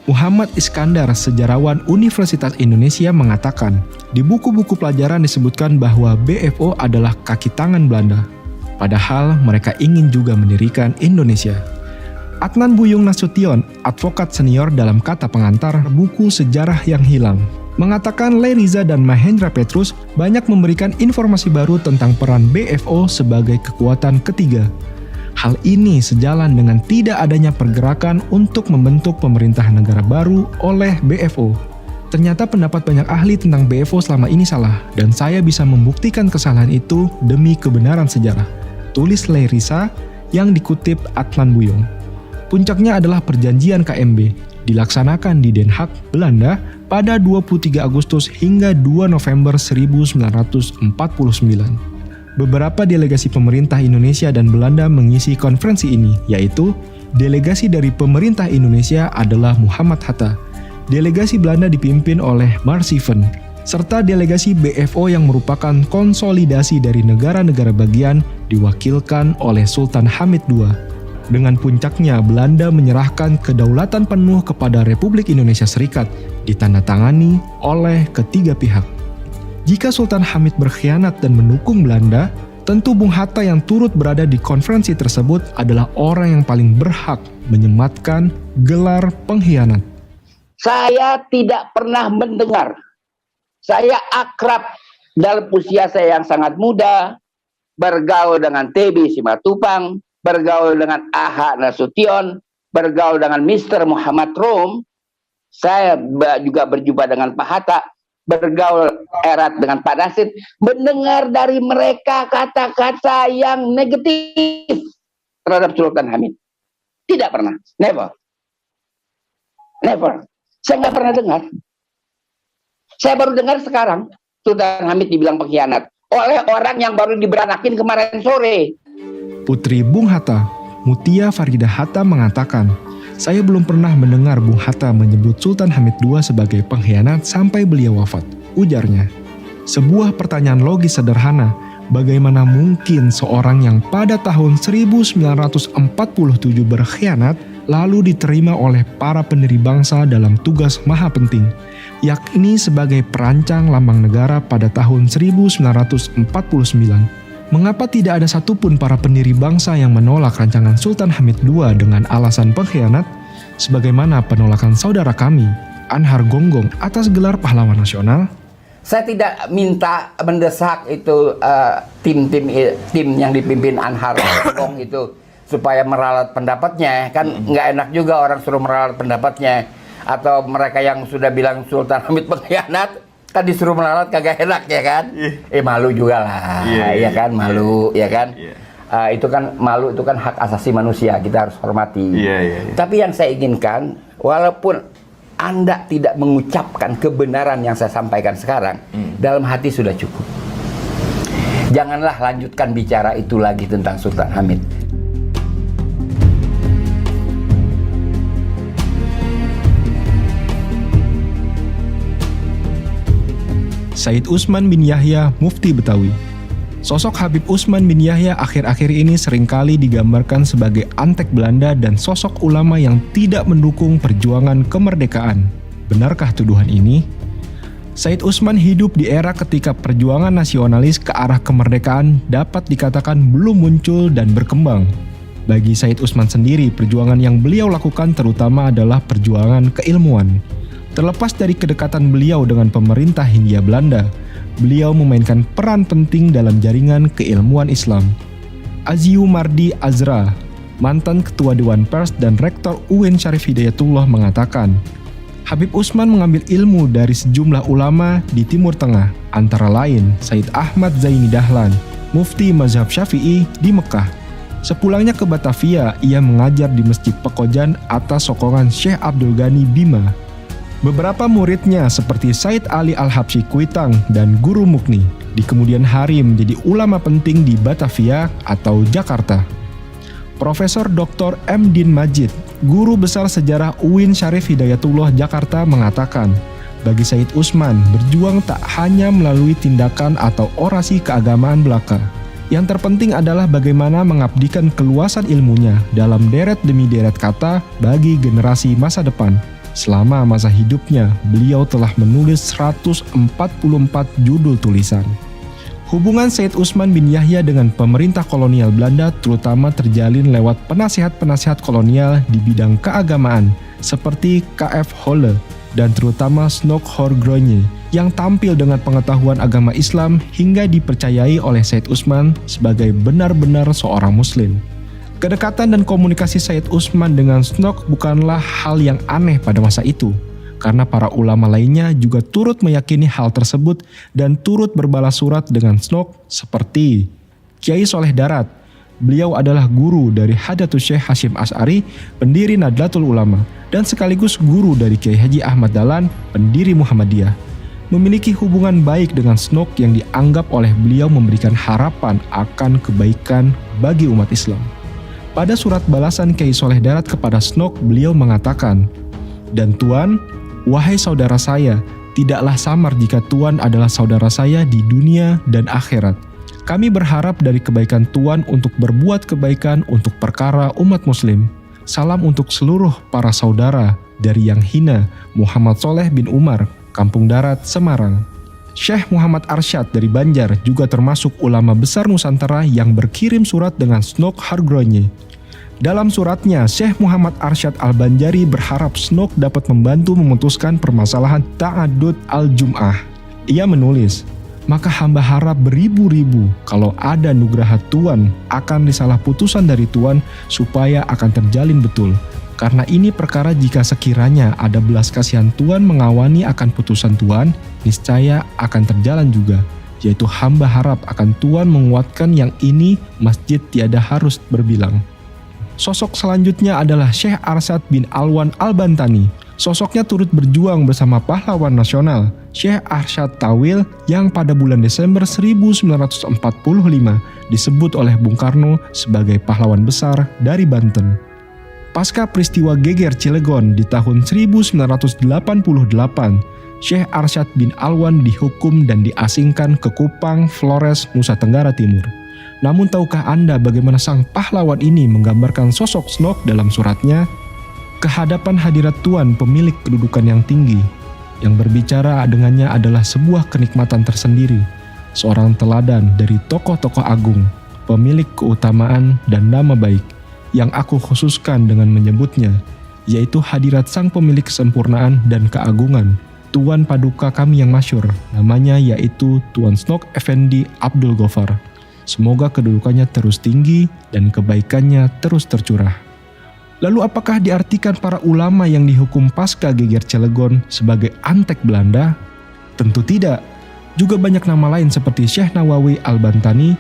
A: Muhammad Iskandar, sejarawan Universitas Indonesia, mengatakan, di buku-buku pelajaran disebutkan bahwa BFO adalah kaki tangan Belanda. Padahal mereka ingin juga mendirikan Indonesia. Adnan Buyung Nasution, advokat senior dalam kata pengantar buku Sejarah yang Hilang, mengatakan Leigh Riza dan Mahendra Petrus banyak memberikan informasi baru tentang peran BFO sebagai kekuatan ketiga. Hal ini sejalan dengan tidak adanya pergerakan untuk membentuk pemerintah negara baru oleh BFO. Ternyata pendapat banyak ahli tentang BFO selama ini salah, dan saya bisa membuktikan kesalahan itu demi kebenaran sejarah. Tulis Leigh Riza yang dikutip Adnan Buyung. Puncaknya adalah perjanjian KMB, dilaksanakan di Den Haag, Belanda pada 23 Agustus hingga 2 November 1949. Beberapa delegasi pemerintah Indonesia dan Belanda mengisi konferensi ini, yaitu delegasi dari pemerintah Indonesia adalah Muhammad Hatta, delegasi Belanda dipimpin oleh Marsieven, serta delegasi BFO yang merupakan konsolidasi dari negara-negara bagian diwakilkan oleh Sultan Hamid II. Dengan puncaknya, Belanda menyerahkan kedaulatan penuh kepada Republik Indonesia Serikat, ditandatangani oleh ketiga pihak. Jika Sultan Hamid berkhianat dan mendukung Belanda, tentu Bung Hatta yang turut berada di konferensi tersebut adalah orang yang paling berhak menyematkan gelar pengkhianat.
E: Saya tidak pernah mendengar. Saya akrab dalam usia saya yang sangat muda, bergaul dengan TB Simatupang, bergaul dengan Aha Nasution, bergaul dengan Mr. Muhammad Rom. Saya juga berjumpa dengan Pak Hatta. bergaul erat dengan Pak Nasid, mendengar dari mereka kata-kata yang negatif terhadap Sultan Hamid. Tidak pernah, never. Saya nggak pernah dengar. Saya baru dengar sekarang Sultan Hamid dibilang pengkhianat oleh orang yang baru diberanakin kemarin sore.
A: Putri Bung Hatta, Mutia Faridah Hatta mengatakan, saya belum pernah mendengar Bung Hatta menyebut Sultan Hamid II sebagai pengkhianat sampai beliau wafat. Ujarnya, sebuah pertanyaan logis sederhana, bagaimana mungkin seorang yang pada tahun 1947 berkhianat lalu diterima oleh para pendiri bangsa dalam tugas maha penting, yakni sebagai perancang lambang negara pada tahun 1949. Mengapa tidak ada satupun para pendiri bangsa yang menolak rancangan Sultan Hamid II dengan alasan pengkhianat, sebagaimana penolakan saudara kami, Anhar Gonggong, atas gelar pahlawan nasional?
E: Saya tidak minta mendesak itu tim yang dipimpin Anhar Gonggong itu supaya meralat pendapatnya, kan nggak enak juga orang suruh meralat pendapatnya, atau mereka yang sudah bilang Sultan Hamid pengkhianat kan disuruh melarat kagak enak ya kan? Malu juga lah, ya kan, malu ya kan? Itu kan malu, itu kan hak asasi manusia, kita harus hormati. Tapi yang saya inginkan, walaupun Anda tidak mengucapkan kebenaran yang saya sampaikan sekarang, dalam hati sudah cukup. Janganlah lanjutkan bicara itu lagi tentang Sultan Hamid.
A: Said Utsman bin Yahya, Mufti Betawi. Sosok Habib Utsman bin Yahya akhir-akhir ini seringkali digambarkan sebagai antek Belanda dan sosok ulama yang tidak mendukung perjuangan kemerdekaan. Benarkah tuduhan ini? Said Utsman hidup di era ketika perjuangan nasionalis ke arah kemerdekaan dapat dikatakan belum muncul dan berkembang. Bagi Said Utsman sendiri, perjuangan yang beliau lakukan terutama adalah perjuangan keilmuan. Terlepas dari kedekatan beliau dengan pemerintah Hindia Belanda, beliau memainkan peran penting dalam jaringan keilmuan Islam. Aziu Mardi Azra, mantan Ketua Dewan Pers dan Rektor UIN Syarif Hidayatullah mengatakan, Habib Utsman mengambil ilmu dari sejumlah ulama di Timur Tengah, antara lain Said Ahmad Zaini Dahlan, Mufti Mazhab Syafi'i di Mekah. Sepulangnya ke Batavia, ia mengajar di Masjid Pekojan atas sokongan Syekh Abdul Ghani Bima. Beberapa muridnya seperti Said Ali Al-Habsyi Kuitang dan Guru Mukni di kemudian hari menjadi ulama penting di Batavia atau Jakarta. Profesor Dr. M. Din Majid, Guru Besar Sejarah UIN Syarif Hidayatullah Jakarta mengatakan, bagi Said Utsman, berjuang tak hanya melalui tindakan atau orasi keagamaan belaka. Yang terpenting adalah bagaimana mengabdikan keluasan ilmunya dalam deret demi deret kata bagi generasi masa depan. Selama masa hidupnya, beliau telah menulis 144 judul tulisan. Hubungan Said Utsman bin Yahya dengan pemerintah kolonial Belanda terutama terjalin lewat penasihat-penasihat kolonial di bidang keagamaan seperti K.F. Holle dan terutama Snok Horgrogne yang tampil dengan pengetahuan agama Islam hingga dipercayai oleh Said Utsman sebagai benar-benar seorang muslim. Kedekatan dan komunikasi Said Utsman dengan Snok bukanlah hal yang aneh pada masa itu, karena para ulama lainnya juga turut meyakini hal tersebut dan turut berbalas surat dengan Snok seperti Kiai Soleh Darat. Beliau adalah guru dari Hadatus Syekh Hasyim Asy'ari, pendiri Nadlatul Ulama, dan sekaligus guru dari Kiai Haji Ahmad Dahlan, pendiri Muhammadiyah. Memiliki hubungan baik dengan Snok yang dianggap oleh beliau memberikan harapan akan kebaikan bagi umat Islam. Pada surat balasan Kiai Soleh Darat kepada Snok, beliau mengatakan, "Dan Tuan, wahai saudara saya, tidaklah samar jika Tuan adalah saudara saya di dunia dan akhirat. Kami berharap dari kebaikan Tuan untuk berbuat kebaikan untuk perkara umat muslim. Salam untuk seluruh para saudara dari yang hina, Muhammad Soleh bin Umar, Kampung Darat, Semarang." Syekh Muhammad Arsyad dari Banjar juga termasuk ulama besar Nusantara yang berkirim surat dengan Snok Horgrogne. Dalam suratnya, Syekh Muhammad Arsyad Al-Banjari berharap Snok dapat membantu memutuskan permasalahan Ta'adud Al-Jum'ah. Ia menulis, "Maka hamba harap beribu-ribu kalau ada nugraha Tuan akan risalah putusan dari Tuan supaya akan terjalin betul. Karena ini perkara jika sekiranya ada belas kasihan Tuhan mengawani akan putusan Tuhan, niscaya akan terjalan juga, yaitu hamba harap akan Tuhan menguatkan yang ini masjid tiada harus berbilang. Sosok selanjutnya adalah Syekh Arsyad bin Alwan Al-Bantani. Sosoknya turut berjuang bersama pahlawan nasional Syekh Arsyad Tawil yang pada bulan Desember 1945 disebut oleh Bung Karno sebagai pahlawan besar dari Banten. Pasca peristiwa geger Cilegon di tahun 1988, Syekh Arsyad bin Alwan dihukum dan diasingkan ke Kupang, Flores, Nusa Tenggara Timur. Namun tahukah Anda bagaimana sang pahlawan ini menggambarkan sosok Snok dalam suratnya? Kehadapan hadirat Tuan pemilik kedudukan yang tinggi, yang berbicara dengannya adalah sebuah kenikmatan tersendiri, seorang teladan dari tokoh-tokoh agung, pemilik keutamaan dan nama baik, yang aku khususkan dengan menyebutnya, yaitu hadirat sang pemilik kesempurnaan dan keagungan, Tuan Paduka kami yang masyhur, namanya yaitu Tuan Snok Effendi Abdul Ghaffar. Semoga kedudukannya terus tinggi dan kebaikannya terus tercurah. Lalu apakah diartikan para ulama yang dihukum pasca geger Cilegon sebagai antek Belanda? Tentu tidak. Juga banyak nama lain seperti Syekh Nawawi Al-Bantani,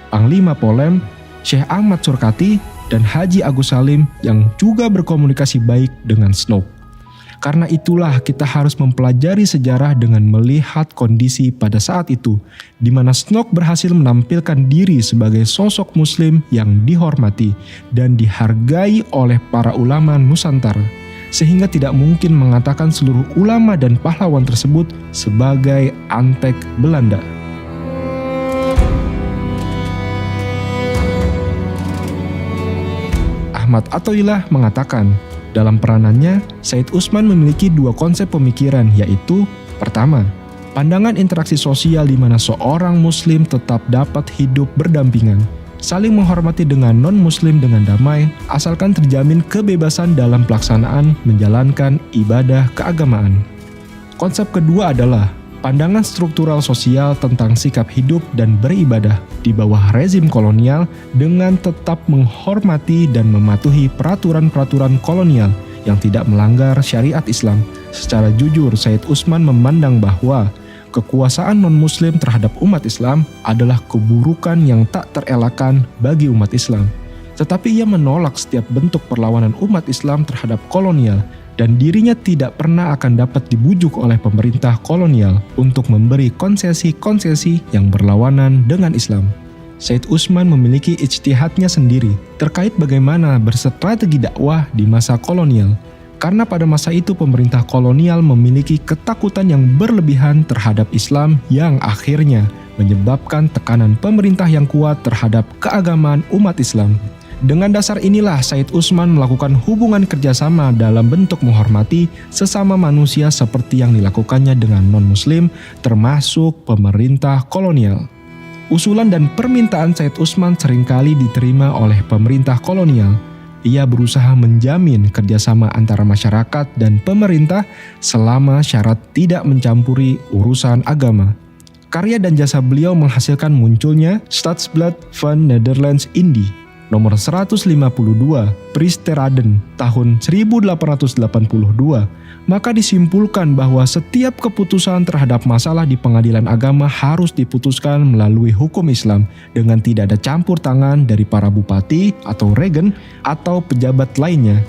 A: Panglima Polem, Syekh Ahmad Surkati, dan Haji Agus Salim yang juga berkomunikasi baik dengan Snok. Karena itulah kita harus mempelajari sejarah dengan melihat kondisi pada saat itu, di mana Snok berhasil menampilkan diri sebagai sosok muslim yang dihormati dan dihargai oleh para ulama Nusantara, sehingga tidak mungkin mengatakan seluruh ulama dan pahlawan tersebut sebagai antek Belanda. Ahmad Athoillah mengatakan, dalam peranannya, Said Usman memiliki dua konsep pemikiran, yaitu pertama, pandangan interaksi sosial di mana seorang muslim tetap dapat hidup berdampingan, saling menghormati dengan non-muslim dengan damai, asalkan terjamin kebebasan dalam pelaksanaan menjalankan ibadah keagamaan. Konsep kedua adalah pandangan struktural sosial tentang sikap hidup dan beribadah di bawah rezim kolonial dengan tetap menghormati dan mematuhi peraturan-peraturan kolonial yang tidak melanggar syariat Islam. Secara jujur, Said Usman memandang bahwa kekuasaan non-muslim terhadap umat Islam adalah keburukan yang tak terelakkan bagi umat Islam. Tetapi ia menolak setiap bentuk perlawanan umat Islam terhadap kolonial dan dirinya tidak pernah akan dapat dibujuk oleh pemerintah kolonial untuk memberi konsesi-konsesi yang berlawanan dengan Islam. Said Usman memiliki ijtihadnya sendiri terkait bagaimana berstrategi dakwah di masa kolonial, karena pada masa itu pemerintah kolonial memiliki ketakutan yang berlebihan terhadap Islam yang akhirnya menyebabkan tekanan pemerintah yang kuat terhadap keagamaan umat Islam. Dengan dasar inilah Said Usman melakukan hubungan kerjasama dalam bentuk menghormati sesama manusia seperti yang dilakukannya dengan non-muslim termasuk pemerintah kolonial. Usulan dan permintaan Said Usman seringkali diterima oleh pemerintah kolonial. Ia berusaha menjamin kerjasama antara masyarakat dan pemerintah selama syarat tidak mencampuri urusan agama. Karya dan jasa beliau menghasilkan munculnya Stadsblad van Nederlands-Indië nomor 152 Pristeraden tahun 1882, maka disimpulkan bahwa setiap keputusan terhadap masalah di pengadilan agama harus diputuskan melalui hukum Islam dengan tidak ada campur tangan dari para bupati atau regen atau pejabat lainnya.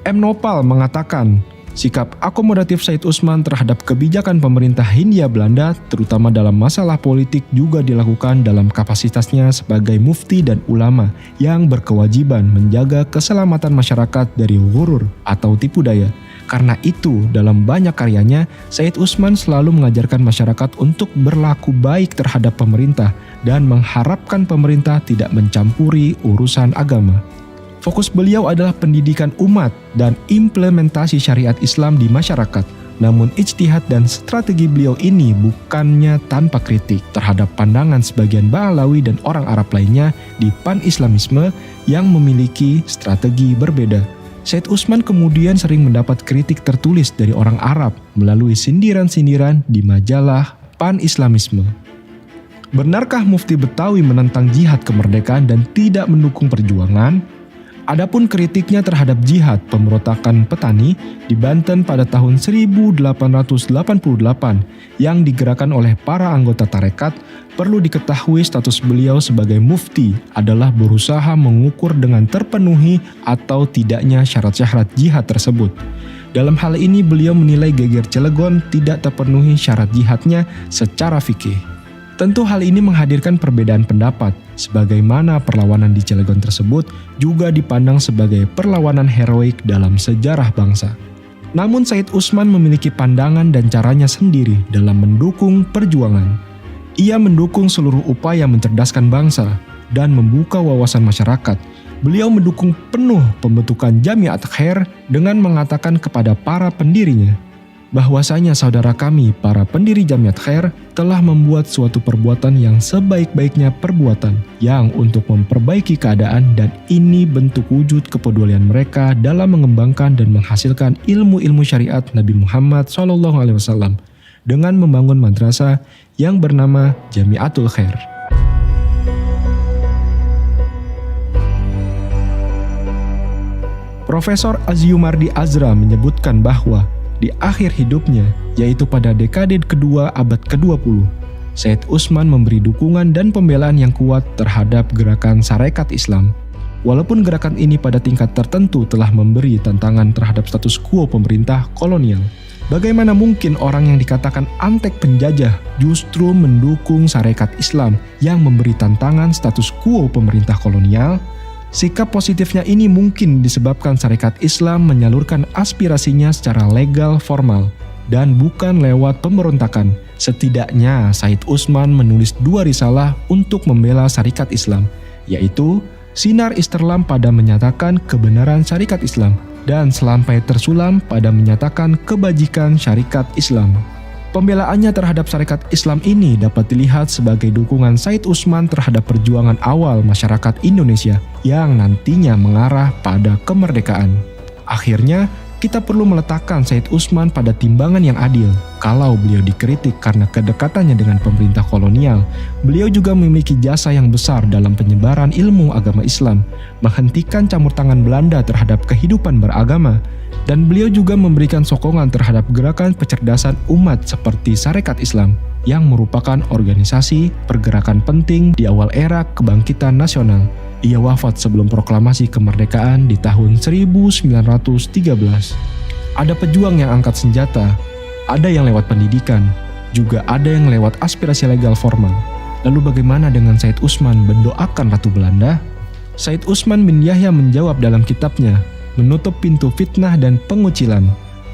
A: M. Nopal mengatakan, sikap akomodatif Said Usman terhadap kebijakan pemerintah Hindia Belanda, terutama dalam masalah politik, juga dilakukan dalam kapasitasnya sebagai mufti dan ulama yang berkewajiban menjaga keselamatan masyarakat dari ghurur atau tipu daya. Karena itu, dalam banyak karyanya, Said Usman selalu mengajarkan masyarakat untuk berlaku baik terhadap pemerintah dan mengharapkan pemerintah tidak mencampuri urusan agama. Fokus beliau adalah pendidikan umat dan implementasi syariat Islam di masyarakat. Namun ijtihad dan strategi beliau ini bukannya tanpa kritik terhadap pandangan sebagian Ba'alawi dan orang Arab lainnya di pan-Islamisme yang memiliki strategi berbeda. Said Usman kemudian sering mendapat kritik tertulis dari orang Arab melalui sindiran-sindiran di majalah pan-Islamisme. Benarkah Mufti Betawi menentang jihad kemerdekaan dan tidak mendukung perjuangan? Adapun kritiknya terhadap jihad pemberontakan petani di Banten pada tahun 1888 yang digerakkan oleh para anggota tarekat, perlu diketahui status beliau sebagai mufti adalah berusaha mengukur dengan terpenuhi atau tidaknya syarat-syarat jihad tersebut. Dalam hal ini beliau menilai geger Cilegon tidak terpenuhi syarat jihadnya secara fikih. Tentu hal ini menghadirkan perbedaan pendapat, sebagaimana perlawanan di Cilegon tersebut juga dipandang sebagai perlawanan heroik dalam sejarah bangsa. Namun Said Usman memiliki pandangan dan caranya sendiri dalam mendukung perjuangan. Ia mendukung seluruh upaya mencerdaskan bangsa dan membuka wawasan masyarakat. Beliau mendukung penuh pembentukan Jamiat Khair dengan mengatakan kepada para pendirinya, bahwasanya saudara kami para pendiri Jamiat Khair telah membuat suatu perbuatan yang sebaik-baiknya perbuatan yang untuk memperbaiki keadaan, dan ini bentuk wujud kepedulian mereka dalam mengembangkan dan menghasilkan ilmu-ilmu syariat Nabi Muhammad SAW dengan membangun madrasah yang bernama Jamiatul Khair. Profesor Azyumardi Azra menyebutkan bahwa di akhir hidupnya, yaitu pada dekade kedua abad ke-20, Said Usman memberi dukungan dan pembelaan yang kuat terhadap gerakan Sarekat Islam. Walaupun gerakan ini pada tingkat tertentu telah memberi tantangan terhadap status quo pemerintah kolonial. Bagaimana mungkin orang yang dikatakan antek penjajah justru mendukung Sarekat Islam yang memberi tantangan status quo pemerintah kolonial? Sikap positifnya ini mungkin disebabkan Sarekat Islam menyalurkan aspirasinya secara legal formal dan bukan lewat pemberontakan. Setidaknya Said Usman menulis 2 risalah untuk membela Sarekat Islam, yaitu Sinar Isterlam pada menyatakan kebenaran Sarekat Islam dan Selampai Tersulam pada menyatakan kebajikan Syarikat Islam. Pembelaannya terhadap Sarekat Islam ini dapat dilihat sebagai dukungan Said Usman terhadap perjuangan awal masyarakat Indonesia yang nantinya mengarah pada kemerdekaan. Akhirnya, kita perlu meletakkan Said Usman pada timbangan yang adil. Kalau beliau dikritik karena kedekatannya dengan pemerintah kolonial, beliau juga memiliki jasa yang besar dalam penyebaran ilmu agama Islam, menghentikan campur tangan Belanda terhadap kehidupan beragama, dan beliau juga memberikan sokongan terhadap gerakan pencerdasan umat seperti Sarekat Islam yang merupakan organisasi pergerakan penting di awal era kebangkitan nasional. Ia wafat sebelum proklamasi kemerdekaan di tahun 1913. Ada pejuang yang angkat senjata, ada yang lewat pendidikan, juga ada yang lewat aspirasi legal formal. Lalu bagaimana dengan Said Usman mendoakan Ratu Belanda? Said Usman bin Yahya menjawab dalam kitabnya Menutup Pintu Fitnah dan Pengucilan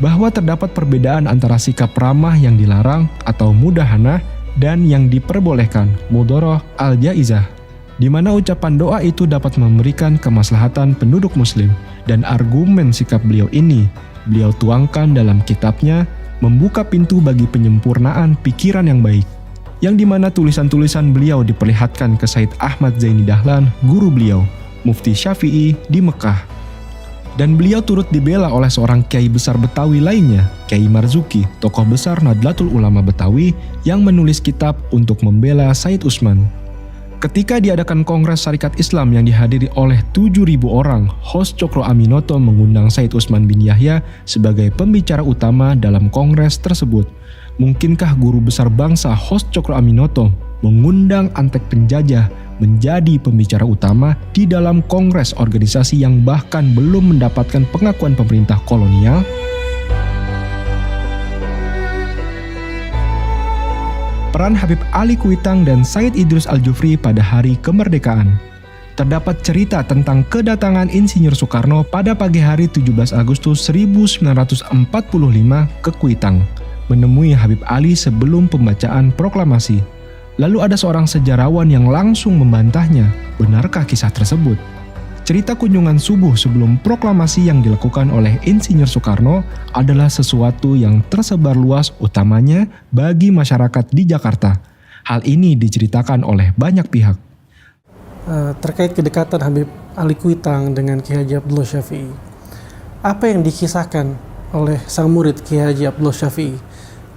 A: bahwa terdapat perbedaan antara sikap ramah yang dilarang atau mudahanah dan yang diperbolehkan mudoroh al-jaizah, di mana ucapan doa itu dapat memberikan kemaslahatan penduduk muslim, dan argumen sikap beliau ini beliau tuangkan dalam kitabnya Membuka Pintu bagi Penyempurnaan Pikiran yang Baik, yang dimana tulisan-tulisan beliau diperlihatkan ke Said Ahmad Zaini Dahlan, guru beliau, Mufti Syafi'i di Mekah. Dan beliau turut dibela oleh seorang kiai besar Betawi lainnya, Kiai Marzuki, tokoh besar Nadlatul Ulama Betawi yang menulis kitab untuk membela Said Usman. Ketika diadakan Kongres Sarekat Islam yang dihadiri oleh 7.000 orang, host Cokro Aminoto mengundang Said Usman bin Yahya sebagai pembicara utama dalam kongres tersebut. Mungkinkah guru besar bangsa host Cokro Aminoto mengundang antek penjajah menjadi pembicara utama di dalam kongres organisasi yang bahkan belum mendapatkan pengakuan pemerintah kolonial? Peran Habib Ali Kuitang dan Said Idrus Al-Jufri pada hari kemerdekaan. Terdapat cerita tentang kedatangan Insinyur Soekarno pada pagi hari 17 Agustus 1945 ke Kuitang, menemui Habib Ali sebelum pembacaan proklamasi. Lalu ada seorang sejarawan yang langsung membantahnya. Benarkah kisah tersebut? Cerita kunjungan subuh sebelum proklamasi yang dilakukan oleh Insinyur Soekarno adalah sesuatu yang tersebar luas, utamanya bagi masyarakat di Jakarta. Hal ini diceritakan oleh banyak pihak.
F: Terkait kedekatan Habib Ali Kuitang dengan Kiai Haji Abdullah Syafi'i, apa yang dikisahkan oleh sang murid Kiai Haji Abdullah Syafi'i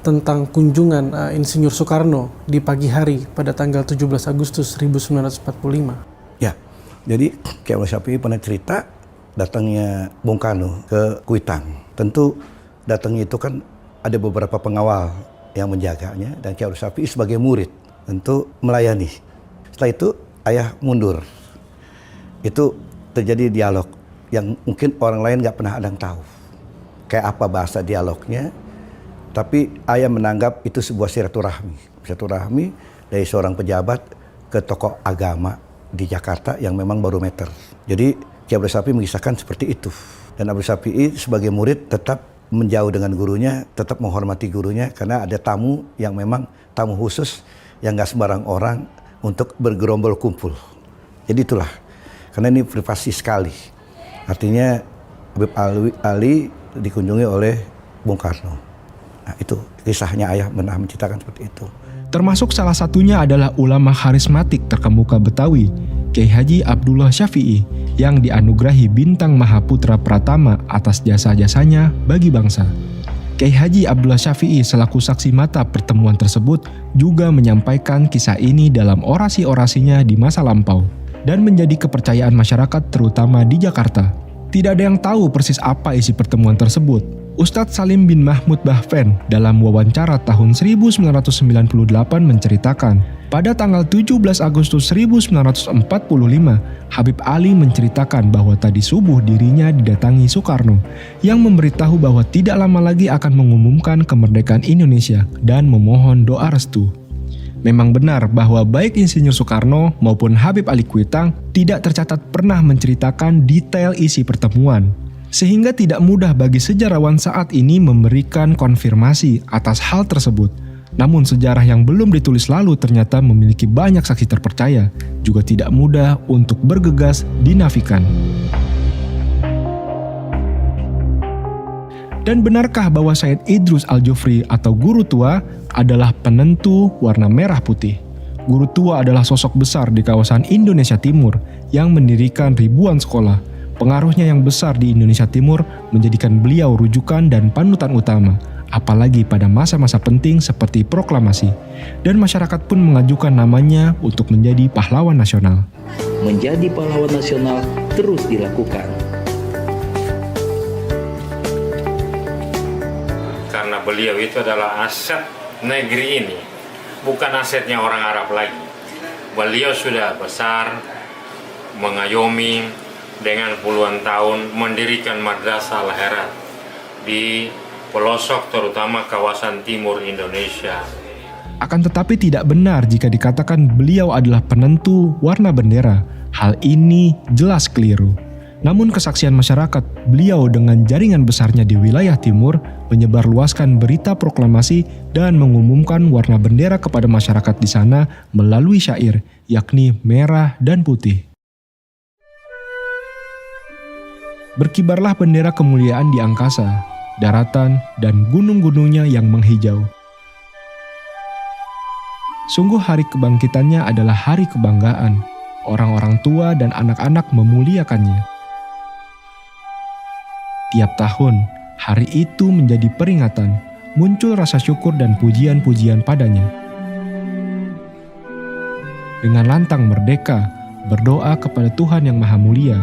F: tentang kunjungan Insinyur Soekarno di pagi hari pada tanggal 17 Agustus 1945?
G: Ya, jadi Kiai Abdullah Syafi'i pernah cerita datangnya Bung Karno ke Kuitang. Tentu datangnya itu kan ada beberapa pengawal yang menjaganya dan Ki Abdul Syafi'i sebagai murid tentu melayani. Setelah itu ayah mundur. Itu terjadi dialog yang mungkin orang lain nggak pernah ada yang tahu. Kayak apa bahasa dialognya. Tapi ayah menganggap itu sebuah silaturahmi. Silaturahmi dari seorang pejabat ke tokoh agama di Jakarta yang memang barometer. Jadi Ki Abdul Syafi'i mengisahkan seperti itu. Dan Abdul Syafi'i sebagai murid tetap menjauh dengan gurunya, tetap menghormati gurunya karena ada tamu yang memang tamu khusus yang gak sembarang orang untuk bergerombol kumpul. Jadi itulah, karena ini privasi sekali. Artinya Habib Ali dikunjungi oleh Bung Karno. Nah itu kisahnya ayah pernah menceritakan seperti itu.
A: Termasuk salah satunya adalah ulama karismatik terkemuka Betawi, Kiai Haji Abdullah Syafi'i, yang dianugerahi bintang Mahaputra Pratama atas jasa-jasanya bagi bangsa. Kiai Haji Abdullah Syafi'i selaku saksi mata pertemuan tersebut juga menyampaikan kisah ini dalam orasi-orasinya di masa lampau dan menjadi kepercayaan masyarakat terutama di Jakarta. Tidak ada yang tahu persis apa isi pertemuan tersebut. Ustadz Salim bin Mahmud Bahven dalam wawancara tahun 1998 menceritakan, pada tanggal 17 Agustus 1945, Habib Ali menceritakan bahwa tadi subuh dirinya didatangi Soekarno yang memberitahu bahwa tidak lama lagi akan mengumumkan kemerdekaan Indonesia dan memohon doa restu. Memang benar bahwa baik Insinyur Soekarno maupun Habib Ali Kuitang tidak tercatat pernah menceritakan detail isi pertemuan. Sehingga tidak mudah bagi sejarawan saat ini memberikan konfirmasi atas hal tersebut. Namun sejarah yang belum ditulis lalu ternyata memiliki banyak saksi terpercaya, juga tidak mudah untuk bergegas dinafikan. Dan benarkah bahwa Said Idrus Al-Jufri atau Guru Tua adalah penentu warna merah putih? Guru Tua adalah sosok besar di kawasan Indonesia Timur yang mendirikan ribuan sekolah. Pengaruhnya yang besar di Indonesia Timur menjadikan beliau rujukan dan panutan utama, apalagi pada masa-masa penting seperti proklamasi. Dan masyarakat pun mengajukan namanya untuk menjadi pahlawan nasional.
H: Menjadi pahlawan nasional terus dilakukan.
I: Karena beliau itu adalah aset negeri ini, bukan asetnya orang Arab lagi. Beliau sudah besar, mengayomi, dengan puluhan tahun mendirikan Madrasah Al-Herat di pelosok terutama kawasan timur Indonesia.
A: Akan tetapi tidak benar jika dikatakan beliau adalah penentu warna bendera. Hal ini jelas keliru. Namun kesaksian masyarakat, beliau dengan jaringan besarnya di wilayah timur menyebarluaskan berita proklamasi dan mengumumkan warna bendera kepada masyarakat di sana melalui syair, yakni merah dan putih. Berkibarlah bendera kemuliaan di angkasa, daratan, dan gunung-gunungnya yang menghijau. Sungguh hari kebangkitannya adalah hari kebanggaan. Orang-orang tua dan anak-anak memuliakannya. Tiap tahun, hari itu menjadi peringatan, muncul rasa syukur dan pujian-pujian padanya. Dengan lantang merdeka, berdoa kepada Tuhan yang Maha Mulia,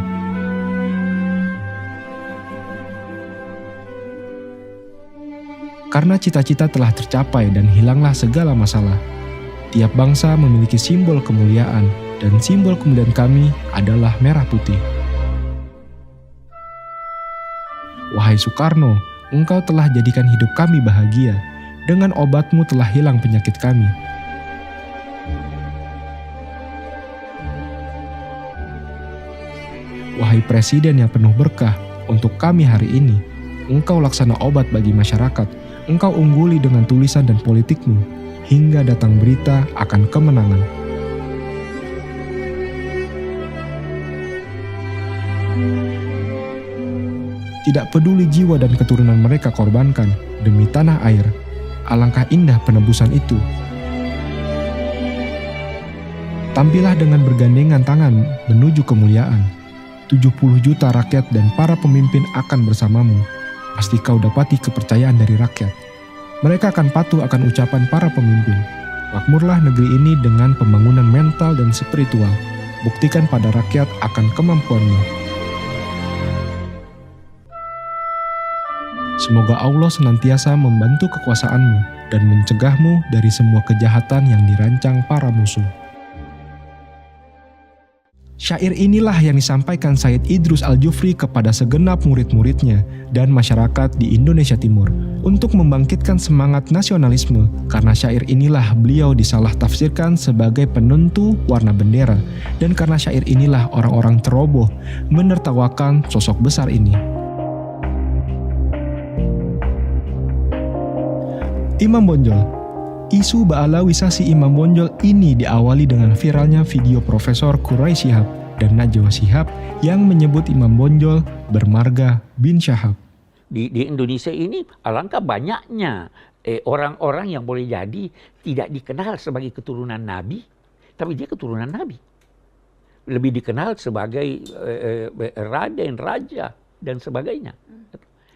A: karena cita-cita telah tercapai dan hilanglah segala masalah. Tiap bangsa memiliki simbol kemuliaan, dan simbol kemuliaan kami adalah merah putih. Wahai Soekarno, engkau telah jadikan hidup kami bahagia. Dengan obatmu telah hilang penyakit kami. Wahai Presiden yang penuh berkah, untuk kami hari ini, engkau laksana obat bagi masyarakat. Engkau ungguli dengan tulisan dan politikmu, hingga datang berita akan kemenangan. Tidak peduli jiwa dan keturunan mereka korbankan demi tanah air, alangkah indah penebusan itu. Tampillah dengan bergandengan tangan menuju kemuliaan. 70 juta rakyat dan para pemimpin akan bersamamu. Pasti kau dapati kepercayaan dari rakyat. Mereka akan patuh akan ucapan para pemimpin. Makmurlah negeri ini dengan pembangunan mental dan spiritual. Buktikan pada rakyat akan kemampuanmu. Semoga Allah senantiasa membantu kekuasaanmu dan mencegahmu dari semua kejahatan yang dirancang para musuh. Syair inilah yang disampaikan Said Idrus Al-Jufri kepada segenap murid-muridnya dan masyarakat di Indonesia Timur untuk membangkitkan semangat nasionalisme, karena syair inilah beliau disalah tafsirkan sebagai penentu warna bendera, dan karena syair inilah orang-orang ceroboh menertawakan sosok besar ini. Imam Bonjol. Isu Ba'alawisasi Imam Bonjol ini diawali dengan viralnya video Profesor Quraish Shihab dan Najwa Shihab yang menyebut Imam Bonjol bermarga bin Syahab.
J: Di Indonesia ini alangkah banyaknya orang-orang yang boleh jadi tidak dikenal sebagai keturunan Nabi, tapi dia keturunan Nabi. Lebih dikenal sebagai raden, raja, dan sebagainya.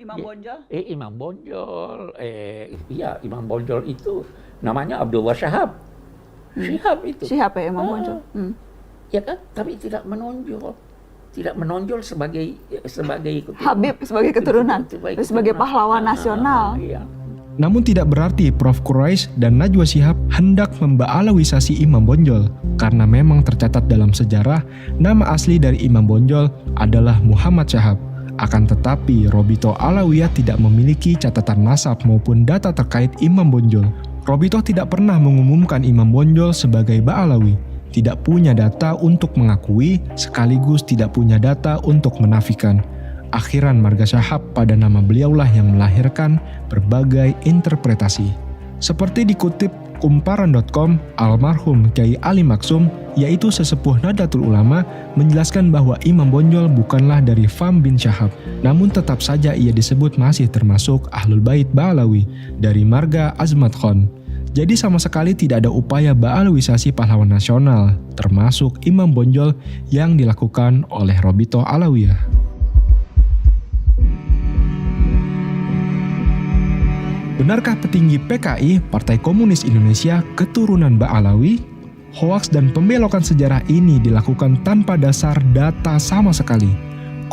K: Imam Bonjol?
J: Imam Bonjol. Imam Bonjol itu namanya Abdullah Syahab. Syihab itu.
K: Syihab ya, Imam Bonjol.
J: Ya kan? Tapi tidak menonjol. Tidak menonjol sebagai
K: Habib, sebagai keturunan. Sebagai pahlawan nasional.
J: Iya.
A: Namun tidak berarti Prof. Quraish dan Najwa Shihab hendak memba'alawisasi Imam Bonjol, karena memang tercatat dalam sejarah nama asli dari Imam Bonjol adalah Muhammad Syahab. Akan tetapi, Robitoh Alawiyah tidak memiliki catatan nasab maupun data terkait Imam Bonjol. Robitoh tidak pernah mengumumkan Imam Bonjol sebagai Ba'alawi, tidak punya data untuk mengakui, sekaligus tidak punya data untuk menafikan. Akhiran marga Syahab pada nama beliaulah yang melahirkan berbagai interpretasi. Seperti dikutip kumparan.com, almarhum Kyai Ali Maksum, yaitu sesepuh Nahdlatul Ulama, menjelaskan bahwa Imam Bonjol bukanlah dari Fam bin Syahab, namun tetap saja ia disebut masih termasuk Ahlul Bait Ba'alawi dari marga Azmat Khan. Jadi sama sekali tidak ada upaya Ba'alawisasi pahlawan nasional, termasuk Imam Bonjol yang dilakukan oleh Robitoh Alawiyah. Benarkah petinggi PKI, Partai Komunis Indonesia, keturunan Ba'alawi? Hoaks dan pembelokan sejarah ini dilakukan tanpa dasar data sama sekali.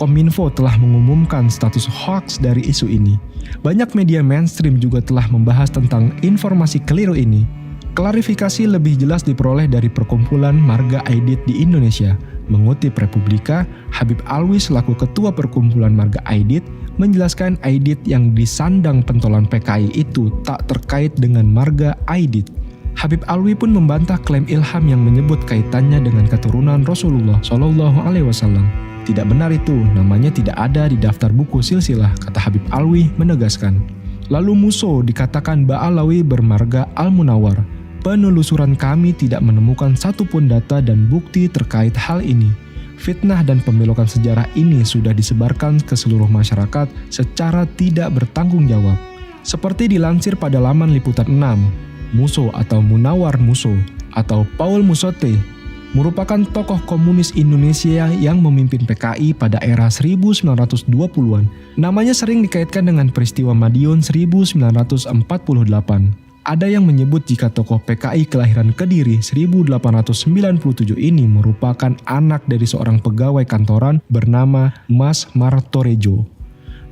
A: Kominfo telah mengumumkan status hoaks dari isu ini. Banyak media mainstream juga telah membahas tentang informasi keliru ini. Klarifikasi lebih jelas diperoleh dari Perkumpulan Marga Aidit di Indonesia. Mengutip Republika, Habib Alwi selaku Ketua Perkumpulan Marga Aidit menjelaskan Aidit yang disandang pentolan PKI itu tak terkait dengan marga Aidit. Habib Alwi pun membantah klaim Ilham yang menyebut kaitannya dengan keturunan Rasulullah SAW. Tidak benar itu, namanya tidak ada di daftar buku silsilah, kata Habib Alwi menegaskan. Lalu Muso dikatakan Ba'alawi bermarga Al-Munawar. Penelusuran kami tidak menemukan satupun data dan bukti terkait hal ini. Fitnah dan pembelokan sejarah ini sudah disebarkan ke seluruh masyarakat secara tidak bertanggung jawab. Seperti dilansir pada laman Liputan 6, Muso atau Munawar Muso atau Paul Musote merupakan tokoh komunis Indonesia yang memimpin PKI pada era 1920-an. Namanya sering dikaitkan dengan peristiwa Madiun 1948. Ada yang menyebut jika tokoh PKI kelahiran Kediri 1897 ini merupakan anak dari seorang pegawai kantoran bernama Mas Martorejo.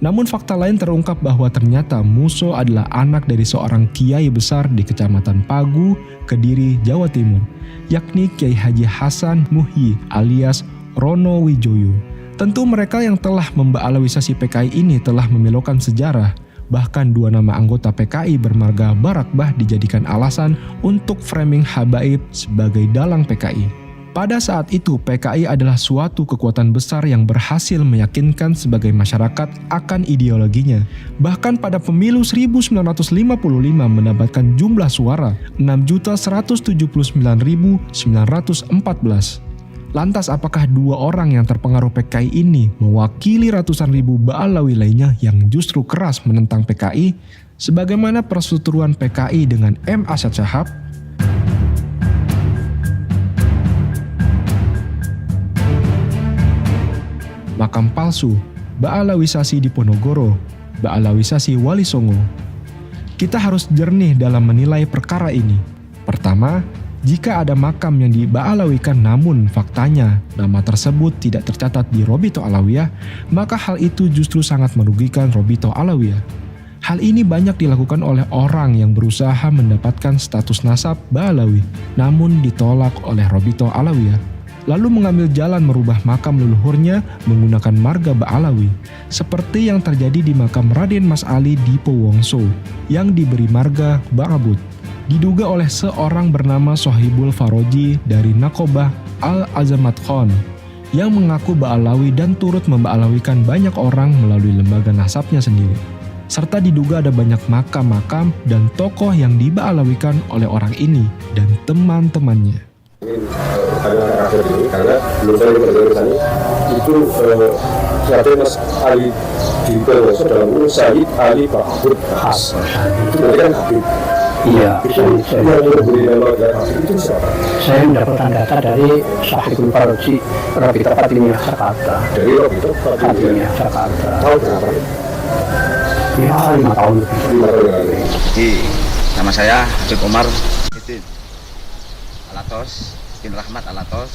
A: Namun fakta lain terungkap bahwa ternyata Muso adalah anak dari seorang kiai besar di Kecamatan Pagu, Kediri, Jawa Timur, yakni Kiai Haji Hasan Muhyi alias Rono Wijoyo. Tentu mereka yang telah memba'alawisasi PKI ini telah membelokkan sejarah. Bahkan dua nama anggota PKI bermarga Barakbah dijadikan alasan untuk framing Habaib sebagai dalang PKI. Pada saat itu PKI adalah suatu kekuatan besar yang berhasil meyakinkan sebagai masyarakat akan ideologinya. Bahkan pada pemilu 1955 mendapatkan jumlah suara 6.179.914. Lantas apakah dua orang yang terpengaruh PKI ini mewakili ratusan ribu Ba'alawi lainnya yang justru keras menentang PKI? Sebagaimana perseteruan PKI dengan M. Asyad Syahab? Makam palsu, Ba'alawisasi di Ponorogo, Ba'alawisasi Wali Songo. Kita harus jernih dalam menilai perkara ini. Pertama, jika ada makam yang diba'alawikan namun faktanya nama tersebut tidak tercatat di Robitoh Alawiyah, maka hal itu justru sangat merugikan Robitoh Alawiyah. Hal ini banyak dilakukan oleh orang yang berusaha mendapatkan status nasab Ba'alawi, namun ditolak oleh Robito Alawiyah. Lalu mengambil jalan merubah makam leluhurnya menggunakan marga Ba'alawi, seperti yang terjadi di makam Raden Mas Ali di Powongso, yang diberi marga Ba'abud. Diduga oleh seorang bernama Sohibul Faroji dari Nakobah Al-Azamat Khan, yang mengaku Ba'alawi dan turut memba'alawikan banyak orang melalui lembaga nasabnya sendiri. Serta diduga ada banyak makam-makam dan tokoh yang diba'alawikan oleh orang ini dan teman-temannya.
L: Pertanyaan terakhir ini, karena belum saya mendengar itu Raden Mas Ali di Powongso dalam Said Ali Ba'abud Khas. Itu berarti kan Habib.
M: Iya,
L: itu yang memberi nama Habib itu siapa?
M: Saya mendapatkan data dari Sohibul Faroji Robito Fatimiyah Jakarta.
L: Dari Robito Fatimiyah
M: Jakarta.
L: Tahu berapa?
M: Ya, 5 tahun lebih.
N: Nama saya Habib Umar Alatos bin Rahmat Alatos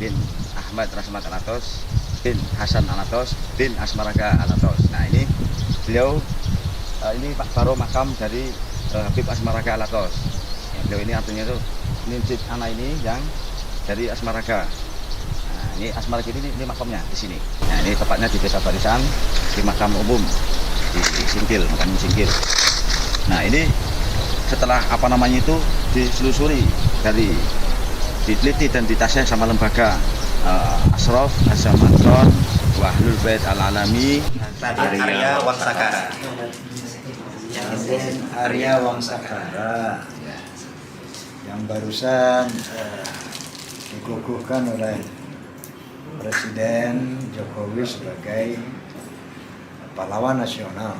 N: bin Ahmad Rahmat Alatos bin Hasan Alatos bin Asmaraga Alatos. Nah ini beliau ini Pak Baro makam dari Habib Asmaraga Alatos. Beliau ini artinya itu nincit anak ini yang dari Asmaraga. Nah ini Asmaraga ini makamnya di sini. Nah ini tepatnya di Desa Barisan di makam umum di Singkil, makam Singkil. Nah ini setelah itu diselusuri dari diteliti dan ditasih sama lembaga Ashraf Azamat Khan wa Ahlul Bait Al-Alami
O: Arya Wangsakara. Arya Wangsakara yang barusan dikukuhkan oleh Presiden Jokowi sebagai pahlawan nasional.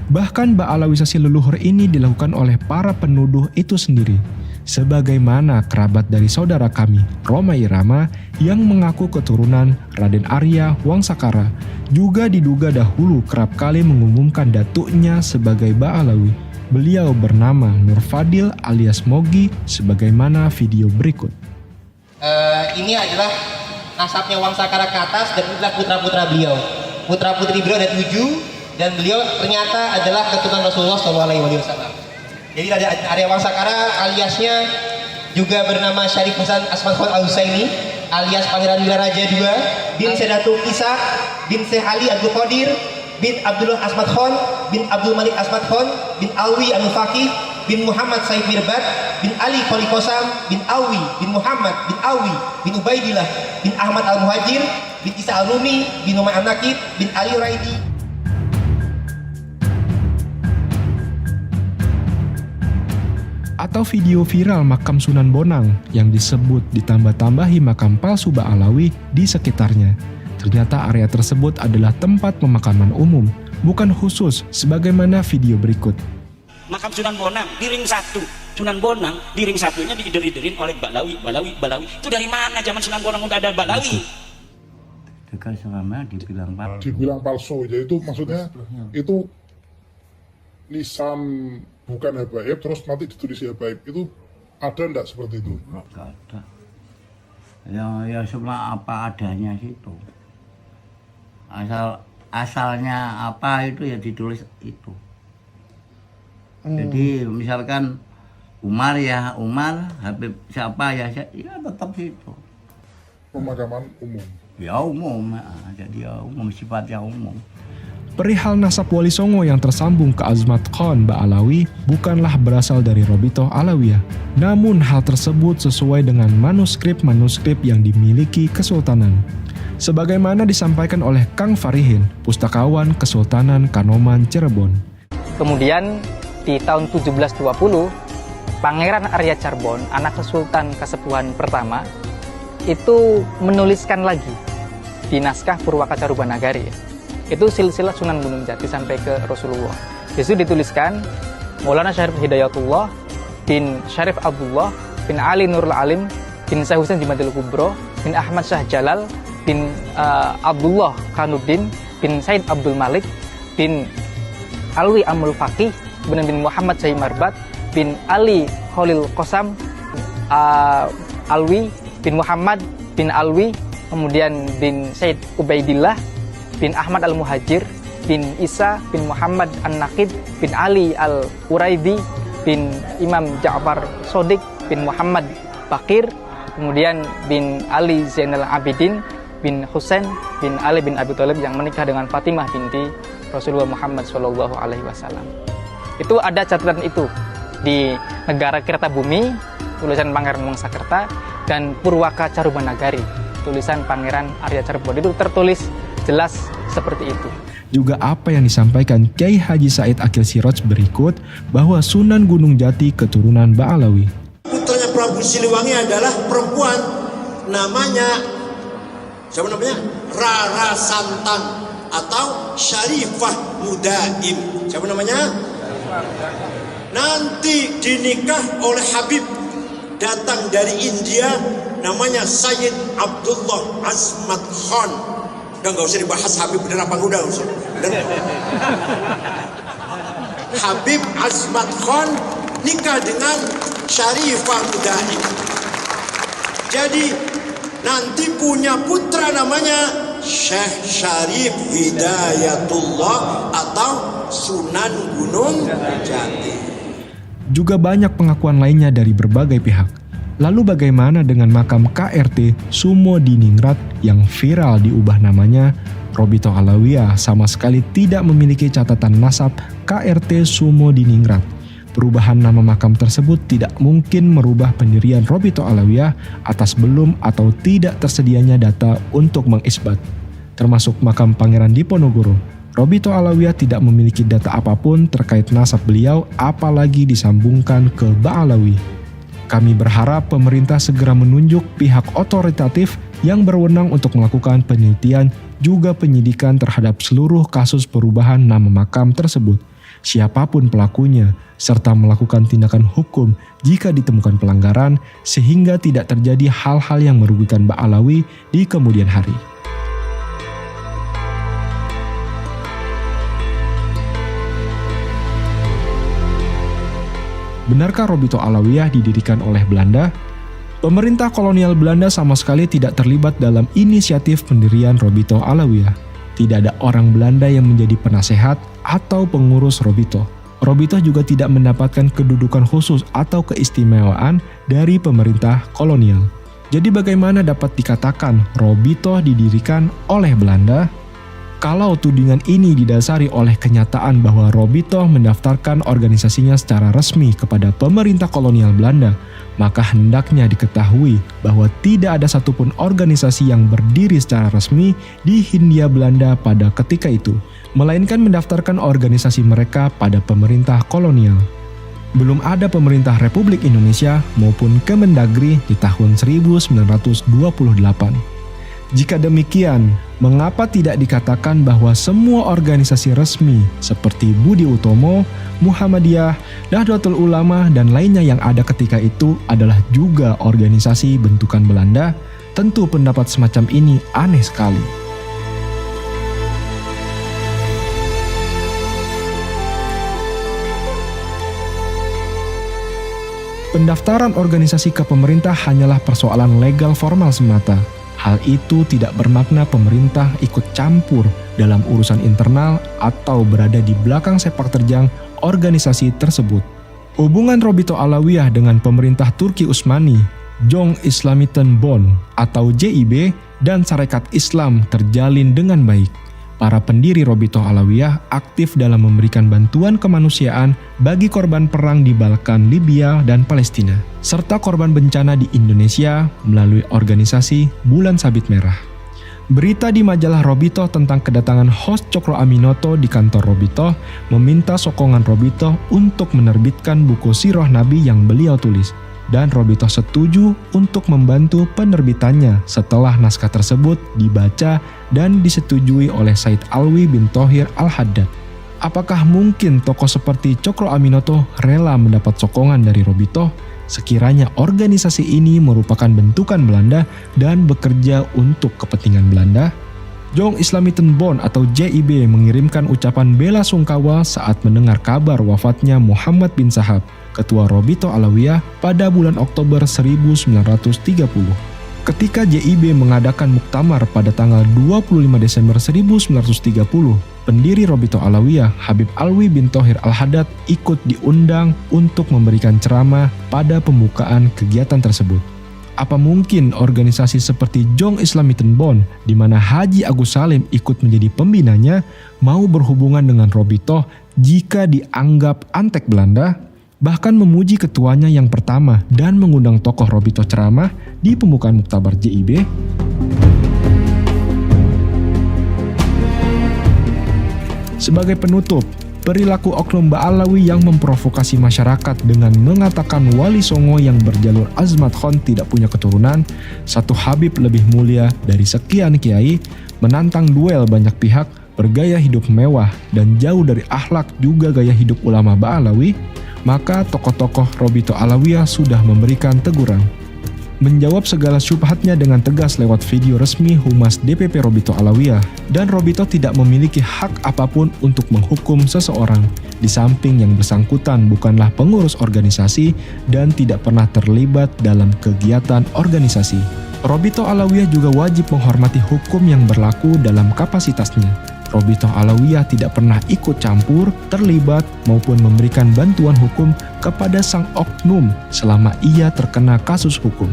A: Bahkan ba'alawisasi leluhur ini dilakukan oleh para penuduh itu sendiri. Sebagaimana kerabat dari saudara kami, Roma Irama, yang mengaku keturunan Raden Arya Wangsakara, juga diduga dahulu kerap kali mengumumkan datuknya sebagai Ba'alawi. Beliau bernama Nur Fadil alias Mogi, sebagaimana video berikut.
P: Ini adalah nasabnya Wangsakara ke atas dan inilah putra-putra beliau. Putra-putri beliau ada 7. Dan beliau ternyata adalah keturunan Rasulullah SAW. Jadi ada Arya Wangsakara aliasnya juga bernama Syarif Hasan Asmat Khan Al-Husaini alias Pangeran Wiraraja II bin Sedatuk Isa bin Syekh Ali Abdul Qadir bin Abdullah Asmat Khan bin Abdul Malik Asmat Khan bin Alwi Abdul Faqih bin Muhammad Said Mirbat bin Ali Kholi Kosam bin Alwi bin Muhammad bin Alwi bin Ubaidillah bin Ahmad Al-Muhajir bin Isa Al-Rumi bin Umar Al-Nakib bin Ali Raidi.
A: Atau video viral makam Sunan Bonang yang disebut ditambah-tambahi makam palsu Ba'alawi di sekitarnya. Ternyata area tersebut adalah tempat pemakaman umum, bukan khusus sebagaimana video berikut.
B: Makam Sunan Bonang di ring 1. Sunan Bonang di ring 1-nya diider-iderin oleh Ba'alawi. Itu dari mana zaman Sunan Bonang udah ada Ba'alawi?
Q: Dekat selama dibilang palsu.
R: Dibilang palsu, yaitu maksudnya itu lisan bukan habaib, terus nanti ditulis habaib, itu ada enggak seperti itu?
Q: Enggak ada. Ya semua apa adanya situ. Asalnya apa itu ya ditulis itu. Jadi misalkan Umar ya Umar, Habib siapa ya tetap situ.
R: Pemakaman umum.
Q: Ya umum, jadi ya umum, sifatnya umum.
A: Perihal nasab Wali Songo yang tersambung ke Azmat Khan Ba'alawi bukanlah berasal dari Robito Alawiyah. Namun hal tersebut sesuai dengan manuskrip-manuskrip yang dimiliki Kesultanan. Sebagaimana disampaikan oleh Kang Farihin, pustakawan Kesultanan Kanoman Cirebon.
S: Kemudian di tahun 1720, Pangeran Arya Charbon, anak Sultan Kasepuhan pertama, itu menuliskan lagi di naskah Purwakaca Rubanagari. Itu silsilah Sunan Gunung Jati sampai ke Rasulullah. Di situ dituliskan Maulana Syarif Hidayatullah bin Syarif Abdullah bin Ali Nurul Alim bin Syekh Husain Jimadil Kubro bin Ahmad Syah Jalal bin Abdullah Kanuddin bin Said Abdul Malik bin Alwi Amul Faqih bin Muhammad Syahid Marbat bin Ali Khalil Qasam Alwi bin Muhammad bin Alwi, kemudian bin Said Ubaidillah bin Ahmad Al-Muhajir bin Isa bin Muhammad An-Naqid bin Ali Al-Uraidi bin Imam Ja'far Shodiq bin Muhammad Bakir, kemudian bin Ali Zainal Abidin bin Husain bin Ali bin Abi Thalib yang menikah dengan Fatimah binti Rasulullah Muhammad SAW. Itu ada catatan itu di Negara Kertabumi, tulisan Pangeran Wangsakerta, dan Purwaka Carubanagari, tulisan Pangeran Arya Carbon. Itu tertulis jelas seperti itu.
A: Juga apa yang disampaikan Kiai Haji Said Akil Siraj berikut, bahwa Sunan Gunung Jati keturunan Ba'alawi.
T: Putranya Prabu Siliwangi adalah perempuan, namanya siapa namanya? Rara Santang atau Syarifah Mudaim. Siapa namanya? Nanti dinikah oleh Habib datang dari India, namanya Sayyid Abdullah Azmat Khan. Udah nggak usah dibahas Habib bener apa udah usah. Habib Azmat Khan nikah dengan Syarifah Mudaim. Jadi nanti punya putra namanya Syekh Syarif Hidayatullah atau Sunan Gunung Jati.
A: Juga banyak pengakuan lainnya dari berbagai pihak. Lalu bagaimana dengan makam KRT Sumo di Ningrat yang viral diubah namanya? Robito Alawiyah sama sekali tidak memiliki catatan nasab KRT Sumo di Ningrat. Perubahan nama makam tersebut tidak mungkin merubah pendirian Robito Alawiyah atas belum atau tidak tersedianya data untuk mengisbat. Termasuk makam Pangeran Diponegoro, Robito Alawiyah tidak memiliki data apapun terkait nasab beliau, apalagi disambungkan ke Ba'alawi. Kami berharap pemerintah segera menunjuk pihak otoritatif yang berwenang untuk melakukan penelitian juga penyidikan terhadap seluruh kasus perubahan nama makam tersebut, siapapun pelakunya, serta melakukan tindakan hukum jika ditemukan pelanggaran sehingga tidak terjadi hal-hal yang merugikan Ba'alawi di kemudian hari. Benarkah Robito Alawiyah didirikan oleh Belanda? Pemerintah kolonial Belanda sama sekali tidak terlibat dalam inisiatif pendirian Robito Alawiyah. Tidak ada orang Belanda yang menjadi penasehat atau pengurus Robito. Robito juga tidak mendapatkan kedudukan khusus atau keistimewaan dari pemerintah kolonial. Jadi bagaimana dapat dikatakan Robito didirikan oleh Belanda? Kalau tudingan ini didasari oleh kenyataan bahwa Robito mendaftarkan organisasinya secara resmi kepada pemerintah kolonial Belanda, maka hendaknya diketahui bahwa tidak ada satupun organisasi yang berdiri secara resmi di Hindia Belanda pada ketika itu, melainkan mendaftarkan organisasi mereka pada pemerintah kolonial. Belum ada pemerintah Republik Indonesia maupun Kemendagri di tahun 1928. Jika demikian, mengapa tidak dikatakan bahwa semua organisasi resmi seperti Budi Utomo, Muhammadiyah, Nahdlatul Ulama, dan lainnya yang ada ketika itu adalah juga organisasi bentukan Belanda? Tentu pendapat semacam ini aneh sekali. Pendaftaran organisasi ke pemerintah hanyalah persoalan legal formal semata. Hal itu tidak bermakna pemerintah ikut campur dalam urusan internal atau berada di belakang sepak terjang organisasi tersebut. Hubungan Robito Alawiyah dengan pemerintah Turki Utsmani, Jong Islamiten Bond atau JIB, dan Sarekat Islam terjalin dengan baik. Para pendiri Robito Alawiyah aktif dalam memberikan bantuan kemanusiaan bagi korban perang di Balkan, Libya, dan Palestina, serta korban bencana di Indonesia melalui organisasi Bulan Sabit Merah. Berita di majalah Robito tentang kedatangan host Cokro Aminoto di kantor Robito meminta sokongan Robito untuk menerbitkan buku Sirah Nabi yang beliau tulis, dan Robito setuju untuk membantu penerbitannya setelah naskah tersebut dibaca dan disetujui oleh Said Alwi bin Thohir Al-Haddad. Apakah mungkin tokoh seperti Cokro Aminoto rela mendapat sokongan dari Robito sekiranya organisasi ini merupakan bentukan Belanda dan bekerja untuk kepentingan Belanda? Jong Islamiten Bond atau JIB mengirimkan ucapan bela sungkawa saat mendengar kabar wafatnya Muhammad bin Sahab, ketua Robito Alawiyah, pada bulan Oktober 1930. Ketika JIB mengadakan muktamar pada tanggal 25 Desember 1930, pendiri Robito Alawiyah Habib Alwi bin Thohir Al-Haddad ikut diundang untuk memberikan ceramah pada pembukaan kegiatan tersebut. Apa mungkin organisasi seperti Jong Islamiten Bond, di mana Haji Agus Salim ikut menjadi pembinanya, mau berhubungan dengan Robito jika dianggap antek Belanda, bahkan memuji ketuanya yang pertama dan mengundang tokoh Robito ceramah di pembukaan Muktabar JIB? Sebagai penutup, perilaku oknum Ba'alawi yang memprovokasi masyarakat dengan mengatakan Wali Songo yang berjalur Azmat Khan tidak punya keturunan, satu Habib lebih mulia dari sekian kiai, menantang duel banyak pihak, bergaya hidup mewah, dan jauh dari akhlak juga gaya hidup ulama Ba'alawi, maka tokoh-tokoh Robito Alawiyah sudah memberikan teguran. Menjawab segala syubhatnya dengan tegas lewat video resmi Humas DPP Robito Alawiyah, dan Robito tidak memiliki hak apapun untuk menghukum seseorang, di samping yang bersangkutan bukanlah pengurus organisasi dan tidak pernah terlibat dalam kegiatan organisasi. Robito Alawiyah juga wajib menghormati hukum yang berlaku dalam kapasitasnya. Robito Alawiyah tidak pernah ikut campur, terlibat, maupun memberikan bantuan hukum kepada sang oknum selama ia terkena kasus hukum.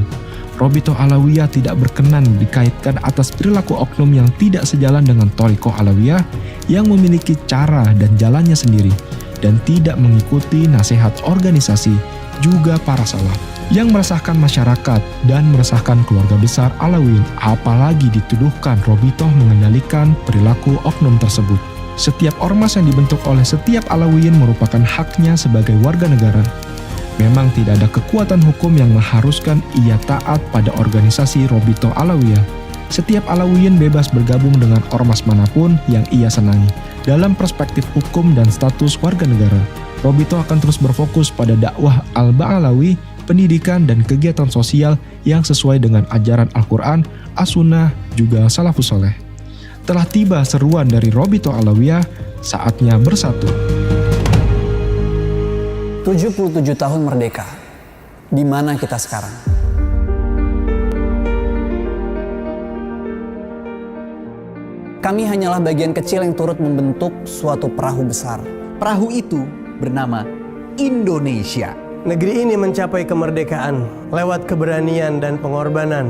A: Robito Alawiyah tidak berkenan dikaitkan atas perilaku oknum yang tidak sejalan dengan Thariqah Alawiyah yang memiliki cara dan jalannya sendiri dan tidak mengikuti nasihat organisasi juga para salaf yang meresahkan masyarakat dan meresahkan keluarga besar Alawiyin, apalagi dituduhkan Robito mengendalikan perilaku oknum tersebut. Setiap ormas yang dibentuk oleh setiap Alawiyin merupakan haknya sebagai warga negara. Memang tidak ada kekuatan hukum yang mengharuskan ia taat pada organisasi Robito Alawiyah. Setiap Alawiyin bebas bergabung dengan ormas manapun yang ia senangi. Dalam perspektif hukum dan status warga negara, Robito akan terus berfokus pada dakwah Al-Ba'alawi, pendidikan dan kegiatan sosial yang sesuai dengan ajaran Al-Quran, As-Sunnah, juga Salafus Saleh. Telah tiba seruan dari Robito Alawiyah, saatnya bersatu.
U: 77 tahun merdeka. Di mana kita sekarang? Kami hanyalah bagian kecil yang turut membentuk suatu perahu besar.
V: Perahu itu bernama Indonesia.
W: Negeri ini mencapai kemerdekaan lewat keberanian dan pengorbanan.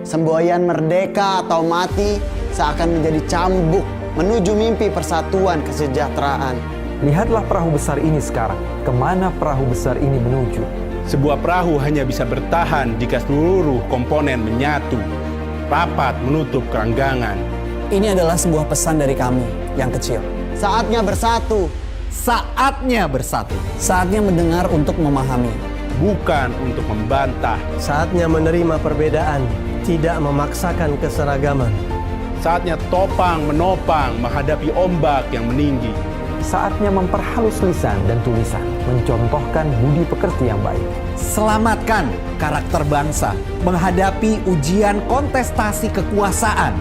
U: Semboyan merdeka atau mati seakan menjadi cambuk menuju mimpi persatuan kesejahteraan.
X: Lihatlah perahu besar ini sekarang. Kemana perahu besar ini menuju?
Y: Sebuah perahu hanya bisa bertahan jika seluruh komponen menyatu, rapat menutup keranggangan.
U: Ini adalah sebuah pesan dari kami yang kecil. Saatnya bersatu.
V: Saatnya bersatu.
U: Saatnya mendengar untuk memahami,
Y: bukan untuk membantah.
W: Saatnya menerima perbedaan, tidak memaksakan keseragaman.
Y: Saatnya topang menopang menghadapi ombak yang meninggi.
X: Saatnya memperhalus lisan dan tulisan, mencontohkan budi pekerti yang baik.
V: Selamatkan karakter bangsa menghadapi ujian kontestasi kekuasaan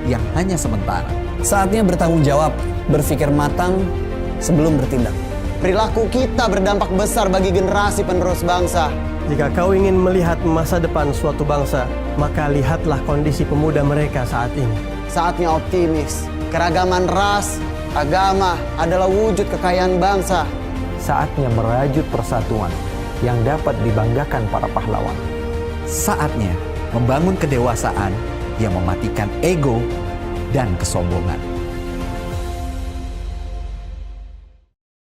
V: yang hanya sementara.
U: Saatnya bertanggung jawab, berpikir matang sebelum bertindak. Perilaku kita berdampak besar bagi generasi penerus bangsa.
W: Jika kau ingin melihat masa depan suatu bangsa, maka lihatlah kondisi pemuda mereka saat ini.
U: Saatnya optimis. Keragaman ras, agama adalah wujud kekayaan bangsa.
X: Saatnya merajut persatuan yang dapat dibanggakan para pahlawan.
V: Saatnya membangun kedewasaan yang mematikan ego dan kesombongan.